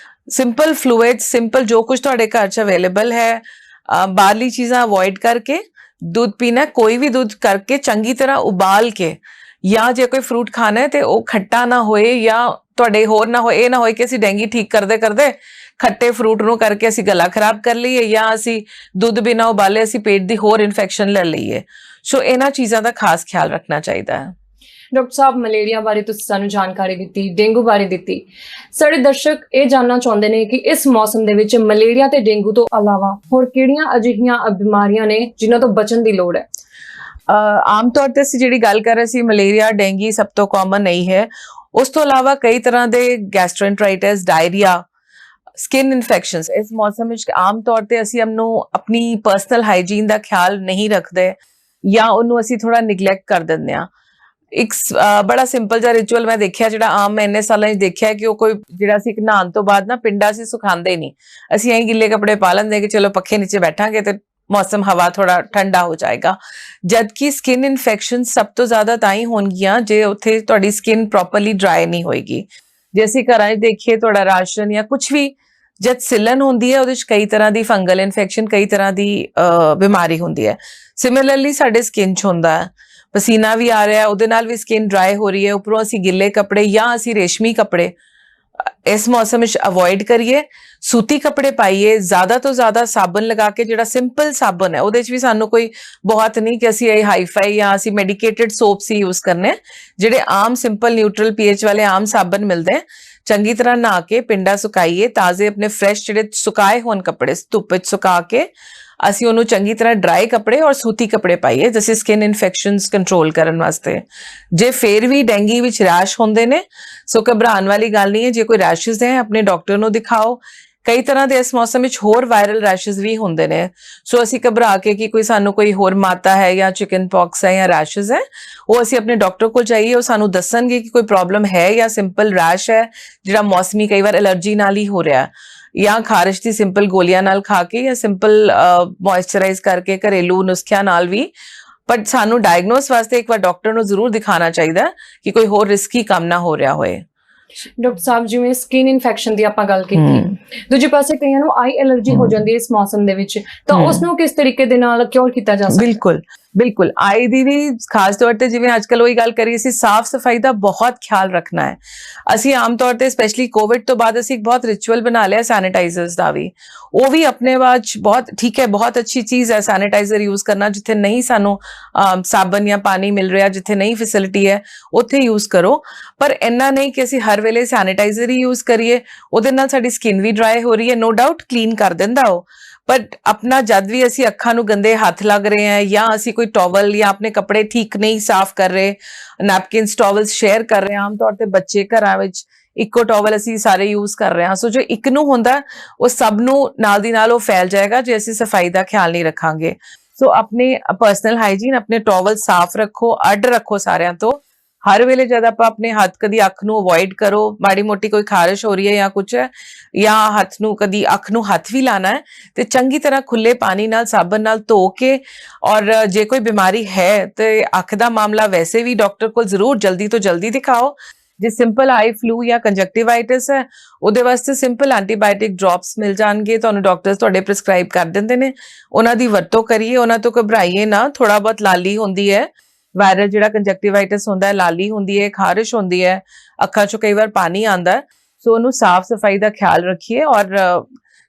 ਸਿੰਪਲ ਫਲੂਇਡ, ਸਿੰਪਲ ਜੋ ਕੁਝ ਤੁਹਾਡੇ ਘਰ 'ਚ ਅਵੇਲੇਬਲ ਹੈ, ਬਾਹਰਲੀ ਚੀਜ਼ਾਂ ਅਵੋਇਡ ਕਰਕੇ ਦੁੱਧ ਪੀਣਾ। ਕੋਈ ਵੀ ਦੁੱਧ ਕਰਕੇ ਚੰਗੀ ਤਰ੍ਹਾਂ ਉਬਾਲ ਕੇ, ਜਾਂ ਜੇ ਕੋਈ ਫਰੂਟ ਖਾਣਾ ਹੈ ਤੇ ਉਹ ਖੱਟਾ ਨਾ ਹੋਏ ਜਾਂ ਤੁਹਾਡੇ ਹੋਰ ਨਾ ਹੋਏ, ਇਹ ਨਾ ਹੋਏ ਕਿ ਅਸੀਂ ਡੈਂਗੀ ਠੀਕ ਕਰਦੇ ਕਰਦੇ ਖੱਟੇ ਫਰੂਟ ਨੂੰ ਕਰਕੇ ਅਸੀਂ ਗਲਾ ਖਰਾਬ ਕਰ ਲਈਏ, ਜਾਂ ਅਸੀਂ ਦੁੱਧ ਬਿਨਾਂ ਉਬਾਲੇ ਅਸੀਂ ਪੇਟ ਦੀ ਹੋਰ ਇਨਫੈਕਸ਼ਨ ਲੈ ਲਈਏ। ਸੋ ਇਹਨਾਂ ਚੀਜ਼ਾਂ ਦਾ ਖਾਸ ਖਿਆਲ ਰੱਖਣਾ ਚਾਹੀਦਾ ਹੈ। ਡਾਕਟਰ ਸਾਹਿਬ, ਮਲੇਰੀਆ ਬਾਰੇ ਤੁਸੀਂ ਸਾਨੂੰ ਜਾਣਕਾਰੀ ਦਿੱਤੀ, ਡੇਂਗੂ ਬਾਰੇ ਦਿੱਤੀ। ਸਾਡੇ ਦਰਸ਼ਕ ਇਹ ਜਾਣਨਾ ਚਾਹੁੰਦੇ ਨੇ ਕਿ ਇਸ ਮੌਸਮ ਦੇ ਵਿੱਚ ਮਲੇਰੀਆ ਤੇ ਡੇਂਗੂ ਤੋਂ ਇਲਾਵਾ ਹੋਰ ਕਿਹੜੀਆਂ ਅਜਿਹੀਆਂ ਬਿਮਾਰੀਆਂ ਨੇ ਜਿਨ੍ਹਾਂ ਤੋਂ ਬਚਣ ਦੀ ਲੋੜ ਹੈ? ਆਮ ਤੌਰ ਤੇ ਅਸੀਂ ਜਿਹੜੀ ਗੱਲ ਕਰ ਰਹੇ ਸੀ, ਮਲੇਰੀਆ, ਡੇਂਗੀ ਸਭ ਤੋਂ ਕਾਮਨ ਨਹੀਂ ਹੈ। ਉਸ ਤੋਂ ਇਲਾਵਾ ਕਈ ਤਰ੍ਹਾਂ ਦੇ ਗੈਸਟ੍ਰੋਐਂਟਰਾਈਟਿਸ, ਡਾਇਰੀਆ, ਸਕਿਨ ਇਨਫੈਕਸ਼ਨਸ ਇਸ ਮੌਸਮ ਵਿੱਚ ਆਮ ਤੌਰ ਤੇ ਅਸੀਂ ਆਪਣੀ ਪਰਸਨਲ ਹਾਈਜੀਨ ਦਾ ਖਿਆਲ ਨਹੀਂ ਰੱਖਦੇ, ਜਾਂ ਉਹਨੂੰ ਅਸੀਂ ਥੋੜਾ ਨਿਗਲੈਕਟ ਕਰ ਦਿੰਦੇ ਹਾਂ। ਇੱਕ ਬੜਾ ਸਿੰਪਲ ਜਿਹਾ ਰਿਚੁਅਲ ਮੈਂ ਦੇਖਿਆ, ਜਿਹੜਾ ਆਮ ਮੈਂ ਇੰਨੇ ਸਾਲਾਂ 'ਚ ਦੇਖਿਆ, ਕਿ ਉਹ ਕੋਈ ਜਿਹੜਾ ਅਸੀਂ ਨਹਾਉਣ ਤੋਂ ਬਾਅਦ ਨਾ ਪਿੰਡਾ ਅਸੀਂ ਸੁਖਾਉਂਦੇ ਨਹੀਂ, ਅਸੀਂ ਐਂ ਗਿੱਲੇ ਕੱਪੜੇ ਪਾ ਲੈਂਦੇ ਕਿ ਚਲੋ ਪੱਖੇ ਨੀਚੇ ਬੈਠਾਂਗੇ ਤੇ ਮੌਸਮ ਹਵਾ ਥੋੜਾ ਠੰਡਾ ਹੋ ਜਾਏਗਾ। ਜਦਕਿ ਸਕਿਨ ਇਨਫੈਕਸ਼ਨ ਸਭ ਤੋਂ ਜ਼ਿਆਦਾ ਤਾਂ ਹੀ ਹੋਣਗੀਆਂ ਜੇ ਉੱਥੇ ਤੁਹਾਡੀ ਸਕਿਨ ਪ੍ਰੋਪਰਲੀ ਡਰਾਈ ਨਹੀਂ ਹੋਏਗੀ। ਜੇ ਅਸੀਂ ਘਰਾਂ 'ਚ ਦੇਖੀਏ, ਤੁਹਾਡਾ ਰਾਸ਼ਨ ਜਾਂ ਕੁਝ ਵੀ ਜਦ ਸਿਲਨ ਹੁੰਦੀ ਹੈ, ਉਹਦੇ 'ਚ ਕਈ ਤਰ੍ਹਾਂ ਦੀ ਫੰਗਲ ਇਨਫੈਕਸ਼ਨ, ਕਈ ਤਰ੍ਹਾਂ ਦੀ ਬਿਮਾਰੀ ਹੁੰਦੀ ਹੈ। ਸਿਮਿਲਰਲੀ ਸਾਡੇ ਸਕਿਨ 'ਚ ਹੁੰਦਾ ਹੈ, ਪਸੀਨਾ ਵੀ ਆ ਰਿਹਾ, ਉਹਦੇ ਨਾਲ ਵੀ ਸਕਿਨ ਡਰਾਈ ਹੋ ਰਹੀ ਹੈ, ਉੱਪਰੋਂ ਅਸੀਂ ਗਿੱਲੇ ਕੱਪੜੇ ਜਾਂ ਅਸੀਂ ਰੇਸ਼ਮੀ ਕੱਪੜੇ ਇਸ ਮੌਸਮ ਵਿੱਚ ਅਵੋਇਡ ਕਰੀਏ। ਸੂਤੀ ਕੱਪੜੇ ਪਾਈਏ, ਜ਼ਿਆਦਾ ਤੋਂ ਜ਼ਿਆਦਾ ਸਾਬਣ ਲਗਾ ਕੇ, ਜਿਹੜਾ ਸਿੰਪਲ ਸਾਬਣ ਹੈ ਉਹਦੇ 'ਚ ਵੀ ਸਾਨੂੰ ਕੋਈ ਬਹੁਤ ਨਹੀਂ ਕਿ ਅਸੀਂ ਇਹ ਹਾਈਫਾਈ ਜਾਂ ਅਸੀਂ ਮੈਡੀਕੇਟਡ ਸੋਪਸ ਹੀ ਯੂਜ਼ ਕਰਨੇ। ਜਿਹੜੇ ਆਮ ਸਿੰਪਲ ਨਿਊਟਰਲ ਪੀਐਚ ਵਾਲੇ ਆਮ ਸਾਬਣ ਮਿਲਦੇ, ਚੰਗੀ ਤਰ੍ਹਾਂ ਨਹਾ ਕੇ ਪਿੰਡਾ ਸੁਕਾਈਏ, ਤਾਜ਼ੇ ਆਪਣੇ ਫਰੈਸ਼ ਜਿਹੜੇ ਸੁਕਾਏ ਹੋਣ ਕੱਪੜੇ ਧੁੱਪ ਵਿੱਚ ਸੁਕਾ ਕੇ ਅਸੀਂ ਉਹਨੂੰ ਚੰਗੀ ਤਰ੍ਹਾਂ ਡਰਾਈ ਕੱਪੜੇ ਔਰ ਸੂਤੀ ਕੱਪੜੇ ਪਾਈਏ, ਜਿਵੇਂ ਸਕਿਨ ਇਨਫੈਕਸ਼ਨਸ ਕੰਟਰੋਲ ਕਰਨ ਵਾਸਤੇ। ਜੇ ਫੇਰ ਵੀ ਡੈਂਗੀ ਵਿੱਚ ਰੈਸ਼ ਹੁੰਦੇ ਨੇ, ਸੋ ਘਬਰਾਉਣ ਵਾਲੀ ਗੱਲ ਨਹੀਂ ਹੈ। ਜੇ ਕੋਈ ਰੈਸ਼ਸ ਹੈ, ਆਪਣੇ ਡਾਕਟਰ ਨੂੰ ਦਿਖਾਓ। ਕਈ ਤਰ੍ਹਾਂ ਦੇ ਇਸ ਮੌਸਮ ਵਿੱਚ ਹੋਰ ਵਾਇਰਲ ਰੈਸ਼ਸ ਵੀ ਹੁੰਦੇ ਨੇ, ਸੋ ਅਸੀਂ ਘਬਰਾ ਕੇ ਕਿ ਕੋਈ ਸਾਨੂੰ ਕੋਈ ਹੋਰ ਮਾਤਾ ਹੈ ਜਾਂ ਚਿਕਨ ਪੌਕਸ ਹੈ ਜਾਂ ਰੈਸ਼ਸ ਹੈ, ਉਹ ਅਸੀਂ ਆਪਣੇ ਡਾਕਟਰ ਕੋਲ ਜਾਈਏ, ਉਹ ਸਾਨੂੰ ਦੱਸਣਗੇ ਕਿ ਕੋਈ ਪ੍ਰੋਬਲਮ ਹੈ ਜਾਂ ਸਿੰਪਲ ਰੈਸ਼ ਹੈ ਜਿਹੜਾ ਮੌਸਮੀ ਕਈ ਵਾਰ ਐਲਰਜੀ ਨਾਲ ਹੀ ਹੋ ਰਿਹਾ, ਜਾਂ ਖਾਰਿਸ਼ ਦੀ ਸਿੰਪਲ ਗੋਲੀਆਂ ਨਾਲ ਖਾ ਕੇ ਜਾਂ ਸਿੰਪਲ ਮੋਇਸਚਰਾਈਜ਼ ਕਰਕੇ ਘਰੇਲੂ ਨੁਸਖਿਆਂ ਨਾਲ ਵੀ। ਪਰ ਸਾਨੂੰ ਡਾਇਗਨੋਸ ਵਾਸਤੇ ਇੱਕ ਵਾਰ ਡਾਕਟਰ ਨੂੰ ਜ਼ਰੂਰ ਦਿਖਾਣਾ ਚਾਹੀਦਾ ਕਿ ਕੋਈ ਹੋਰ ਰਿਸਕੀ ਕੰਮ ਨਾ ਹੋ ਰਿਹਾ ਹੋਏ। ਡਾਕਟਰ ਸਾਹਿਬ, ਜਿਵੇਂ ਸਕਿਨ ਇਨਫੈਕਸ਼ਨ ਦੀ ਆਪਾਂ ਗੱਲ ਕੀਤੀ, ਦੂਜੇ ਪਾਸੇ ਕਈਆਂ ਨੂੰ ਆਈ ਐਲਰਜੀ ਹੋ ਜਾਂਦੀ ਹੈ ਇਸ ਮੌਸਮ ਦੇ ਵਿੱਚ, ਤਾਂ ਉਸ ਨੂੰ ਕਿਸ ਤਰੀਕੇ ਦੇ ਨਾਲ ਕਿਉਰ ਕੀਤਾ ਜਾ ਸਕਦਾ? ਬਿਲਕੁਲ ਆਈ ਦੀ ਵੀ ਖਾਸ ਤੌਰ ਤੇ ਜਿਵੇਂ ਅੱਜਕੱਲ ਉਹੀ ਗੱਲ ਕਰੀ ਸੀ, ਸਾਫ਼ ਸਫਾਈ ਦਾ ਬਹੁਤ ਖਿਆਲ ਰੱਖਣਾ ਹੈ। ਅਸੀਂ ਆਮ ਤੌਰ ਤੇ ਸਪੈਸ਼ਲੀ ਕੋਵਿਡ ਤੋਂ ਬਾਅਦ ਅਸੀਂ ਇੱਕ ਬਹੁਤ ਰਿਚੁਅਲ ਬਣਾ ਲਿਆ ਸੈਨੀਟਾਈਜ਼ਰਸ ਦਾ ਵੀ। ਉਹ ਵੀ ਆਪਣੇ ਬਾਅਦ ਬਹੁਤ ਠੀਕ ਹੈ, ਬਹੁਤ ਅੱਛੀ ਚੀਜ਼ ਹੈ ਸੈਨੀਟਾਈਜ਼ਰ ਯੂਜ਼ ਕਰਨਾ। ਜਿੱਥੇ ਨਹੀਂ ਸਾਨੂੰ ਸਾਬਣ ਜਾਂ ਪਾਣੀ ਮਿਲ ਰਿਹਾ, ਜਿੱਥੇ ਨਹੀਂ ਫੈਸਿਲਿਟੀ ਹੈ, ਉੱਥੇ ਯੂਜ਼ ਕਰੋ। ਪਰ ਇੰਨਾ ਨਹੀਂ ਕਿ ਅਸੀਂ ਹਰ ਵੇਲੇ ਸੈਨੀਟਾਈਜ਼ਰ ਹੀ ਯੂਜ਼ ਕਰੀਏ, ਉਹਦੇ ਨਾਲ ਸਾਡੀ ਸਕਿਨ ਵੀ ਡਰਾਈ ਹੋ ਰਹੀ ਹੈ, ਨੋ ਡਾਊਟ ਕਲੀਨ ਕਰ ਦਿੰਦਾ ਉਹ। ਬਟ ਆਪਣਾ ਜਦ ਵੀ ਅਸੀਂ ਅੱਖਾਂ ਨੂੰ ਗੰਦੇ ਹੱਥ ਲੱਗ ਰਹੇ ਹਾਂ, ਜਾਂ ਅਸੀਂ ਕੋਈ ਟਾਵਲ ਜਾਂ ਆਪਣੇ ਕੱਪੜੇ ਠੀਕ ਨਹੀਂ ਸਾਫ਼ ਕਰ ਰਹੇ, ਨੈਪਕਿਨਸ ਟਾਵਲਸ ਸ਼ੇਅਰ ਕਰ ਰਹੇ ਹਾਂ, ਆਮ ਤੌਰ ਤੇ ਬੱਚੇ ਘਰਾਂ ਵਿੱਚ ਇੱਕੋ ਟਾਵਲ ਅਸੀਂ ਸਾਰੇ ਯੂਜ਼ ਕਰ ਰਹੇ ਹਾਂ, ਸੋ ਜੋ ਇੱਕ ਨੂੰ ਹੁੰਦਾ ਉਹ ਸਭ ਨੂੰ ਨਾਲ ਦੀ ਨਾਲ ਉਹ ਫੈਲ ਜਾਏਗਾ ਜੇ ਅਸੀਂ ਸਫਾਈ ਦਾ ਖਿਆਲ ਨਹੀਂ ਰੱਖਾਂਗੇ। ਸੋ ਆਪਣੇ ਪਰਸਨਲ ਹਾਈਜੀਨ, ਆਪਣੇ ਟਾਵਲ ਸਾਫ਼ ਰੱਖੋ, ਅੱਡ ਰੱਖੋ ਸਾਰਿਆਂ ਤੋਂ। ਹਰ ਵੇਲੇ ਜਦ ਆਪਾਂ ਆਪਣੇ ਹੱਥ ਕਦੀ ਅੱਖ ਨੂੰ ਅਵੋਇਡ ਕਰੋ, ਮਾੜੀ ਮੋਟੀ ਕੋਈ ਖਾਰਿਸ਼ ਹੋ ਰਹੀ ਹੈ ਜਾਂ ਕੁਝ ਹੈ, ਜਾਂ ਹੱਥ ਨੂੰ ਕਦੀ ਅੱਖ ਨੂੰ ਹੱਥ ਵੀ ਲਾਣਾ ਹੈ ਤੇ ਚੰਗੀ ਤਰ੍ਹਾਂ ਖੁੱਲੇ ਪਾਣੀ ਨਾਲ ਸਾਬਣ ਨਾਲ ਧੋ ਕੇ, ਔਰ ਜੇ ਕੋਈ ਬਿਮਾਰੀ ਹੈ ਤੇ ਅੱਖ ਦਾ ਮਾਮਲਾ ਵੈਸੇ ਵੀ ਡਾਕਟਰ ਕੋਲ ਜ਼ਰੂਰ ਜਲਦੀ ਤੋਂ ਜਲਦੀ ਦਿਖਾਓ। ਜੇ ਸਿੰਪਲ ਆਈ ਫਲੂ ਜਾਂ ਕੰਜਕਟਿਵਾਈਟਿਸ ਹੈ, ਉਹਦੇ ਵਾਸਤੇ ਸਿੰਪਲ ਐਂਟੀਬਾਇਓਟਿਕ ਡ੍ਰੌਪਸ ਮਿਲ ਜਾਣਗੇ, ਤੁਹਾਨੂੰ ਡਾਕਟਰਸ ਤੁਹਾਡੇ ਪ੍ਰਿਸਕ੍ਰਾਈਬ ਕਰ ਦਿੰਦੇ ਨੇ, ਉਹਨਾਂ ਦੀ ਵਰਤੋਂ ਕਰੀਏ, ਉਹਨਾਂ ਤੋਂ ਘਬਰਾਈਏ ਨਾ। ਥੋੜਾ ਬਹੁਤ ਲਾਲੀ ਹੁੰਦੀ ਹੈ, ਵਾਇਰਲ ਜਿਹੜਾ ਕੰਜਕਟਿਵਾਈਟਿਸ ਹੁੰਦਾ ਹੈ, ਲਾਲੀ ਹੁੰਦੀ ਹੈ, ਖਾਰਿਸ਼ ਹੁੰਦੀ ਹੈ, ਅੱਖਾਂ 'ਚੋਂ ਕਈ ਵਾਰ ਪਾਣੀ ਆਉਂਦਾ ਹੈ, ਸੋ ਉਹਨੂੰ ਸਾਫ਼ ਸਫਾਈ ਦਾ ਖਿਆਲ ਰੱਖੀਏ। ਔਰ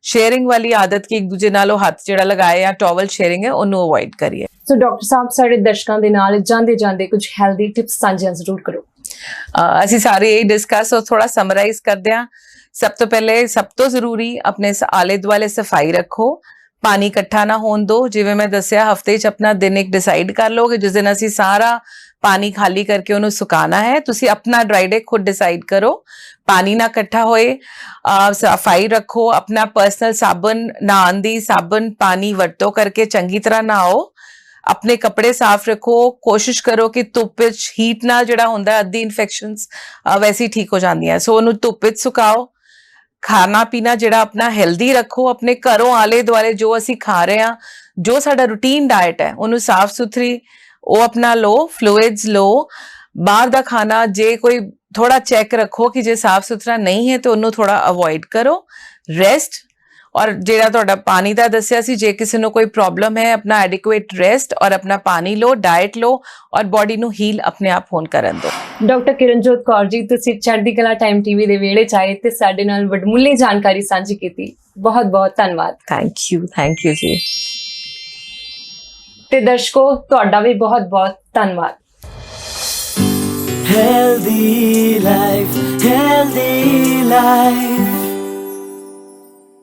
ਸ਼ੇਅਰਿੰਗ ਵਾਲੀ ਆਦਤ ਕਿ ਇੱਕ ਦੂਜੇ ਨਾਲ ਉਹ ਹੱਥ ਜਿਹੜਾ ਲਗਾਏ ਜਾਂ ਟਾਵਲ ਸ਼ੇਅਰਿੰਗ ਹੈ, ਉਹਨੂੰ ਅਵੋਇਡ ਕਰੀਏ। ਸੋ ਡਾਕਟਰ ਸਾਹਿਬ, ਸਾਡੇ ਦਰਸ਼ਕਾਂ ਦੇ ਨਾਲ ਜਾਂਦੇ ਕੁਝ ਹੈਲਦੀ ਟਿਪਸ ਸਾਂਝੀਆਂ ਜ਼ਰੂਰ ਕਰੋ। ਅਸੀਂ ਸਾਰੇ ਇਹ ਡਿਸਕਸ ਔਰ ਥੋੜਾ ਸਮਰਾਈਜ਼ ਕਰਦੇ ਹਾਂ। ਸਭ ਤੋਂ ਪਹਿਲੇ ਸਭ ਤੋਂ ਜ਼ਰੂਰੀ ਆਪਣੇ ਆਲੇ ਦੁਆਲੇ ਸਫਾਈ ਰੱਖੋ, ਪਾਣੀ ਇਕੱਠਾ ਨਾ ਹੋਣ ਦੋ। ਜਿਵੇਂ ਮੈਂ ਦੱਸਿਆ, ਹਫਤੇ 'ਚ ਆਪਣਾ ਦਿਨ ਇੱਕ ਡਿਸਾਈਡ ਕਰ ਲਓ ਕਿ ਜਿਸ ਦਿਨ ਅਸੀਂ ਸਾਰਾ ਪਾਣੀ ਖਾਲੀ ਕਰਕੇ ਉਹਨੂੰ ਸੁਕਾਣਾ ਹੈ, ਤੁਸੀਂ ਆਪਣਾ ਡਰਾਈ ਡੇ ਖੁਦ ਡਿਸਾਈਡ ਕਰੋ, ਪਾਣੀ ਨਾ ਇਕੱਠਾ ਹੋਏ। ਸਫਾਈ ਰੱਖੋ, ਆਪਣਾ ਪਰਸਨਲ ਸਾਬਣ, ਨਹਾਉਣ ਦੀ ਸਾਬਣ ਪਾਣੀ ਵਰਤੋਂ ਕਰਕੇ ਚੰਗੀ ਤਰ੍ਹਾਂ ਨਹਾਓ। ਆਪਣੇ ਕੱਪੜੇ ਸਾਫ਼ ਰੱਖੋ, ਕੋਸ਼ਿਸ਼ ਕਰੋ ਕਿ ਧੁੱਪ ਵਿੱਚ ਹੀਟ ਨਾਲ ਜਿਹੜਾ ਹੁੰਦਾ ਅੱਧੀ ਇਨਫੈਕਸ਼ਨਸ ਵੈਸੇ ਹੀ ਠੀਕ ਹੋ ਜਾਂਦੀਆਂ, ਸੋ ਉਹਨੂੰ ਧੁੱਪ ਵਿੱਚ ਸੁਕਾਓ। ਖਾਣਾ ਪੀਣਾ ਜਿਹੜਾ ਆਪਣਾ ਹੈਲਦੀ ਰੱਖੋ, ਆਪਣੇ ਘਰੋਂ ਆਲੇ ਦੁਆਲੇ ਜੋ ਅਸੀਂ ਖਾ ਰਹੇ ਹਾਂ, ਜੋ ਸਾਡਾ ਰੂਟੀਨ ਡਾਈਟ ਹੈ ਉਹਨੂੰ ਸਾਫ਼ ਸੁਥਰੀ ਉਹ ਆਪਣਾ ਲਓ, ਫਲੂਇਡਸ ਲਓ। ਬਾਹਰ ਦਾ ਖਾਣਾ ਜੇ ਕੋਈ ਥੋੜਾ ਚੈੱਕ ਰੱਖੋ ਕਿ ਜੇ ਸਾਫ਼ ਸੁਥਰਾ ਨਹੀਂ ਹੈ ਤੇ ਉਹਨੂੰ ਥੋੜਾ ਅਵੋਇਡ ਕਰੋ। ਰੈਸਟ, ਔਰ ਜਿਹੜਾ ਤੁਹਾਡਾ ਪਾਣੀ ਦਾ ਦੱਸਿਆ ਸੀ, ਜੇ ਕਿਸੇ ਨੂੰ ਕੋਈ ਪ੍ਰੋਬਲਮ ਹੈ ਆਪਣਾ ਐਡਿਕੁਏਟ ਰੈਸਟ ਔਰ ਆਪਣਾ ਪਾਣੀ ਲਓ, ਡਾਈਟ ਲਓ ਔਰ ਬੋਡੀ ਨੂੰ ਹੀਲ ਆਪਣੇ ਆਪ ਹੋਣ ਕਰਨ ਦਿਓ। ਡਾਕਟਰ ਕਿਰਨਜੋਤ ਕੌਰ ਜੀ, ਤੁਸੀਂ ਚੜ੍ਹਦੀ ਕਲਾ ਟਾਈਮ ਟੀਵੀ ਦੇ ਵਿਹੜੇ 'ਚ ਆਏ ਤੇ ਸਾਡੇ ਨਾਲ ਵਡਮੁੱਲੀ ਜਾਣਕਾਰੀ ਸਾਂਝੀ ਕੀਤੀ। ਬਹੁਤ ਬਹੁਤ ਧੰਨਵਾਦ। ਥੈਂਕ ਯੂ ਜੀ। ਤੇ ਦਰਸ਼ਕੋ, ਤੁਹਾਡਾ ਵੀ ਬਹੁਤ ਬਹੁਤ ਧੰਨਵਾਦ। Healthy life, healthy life.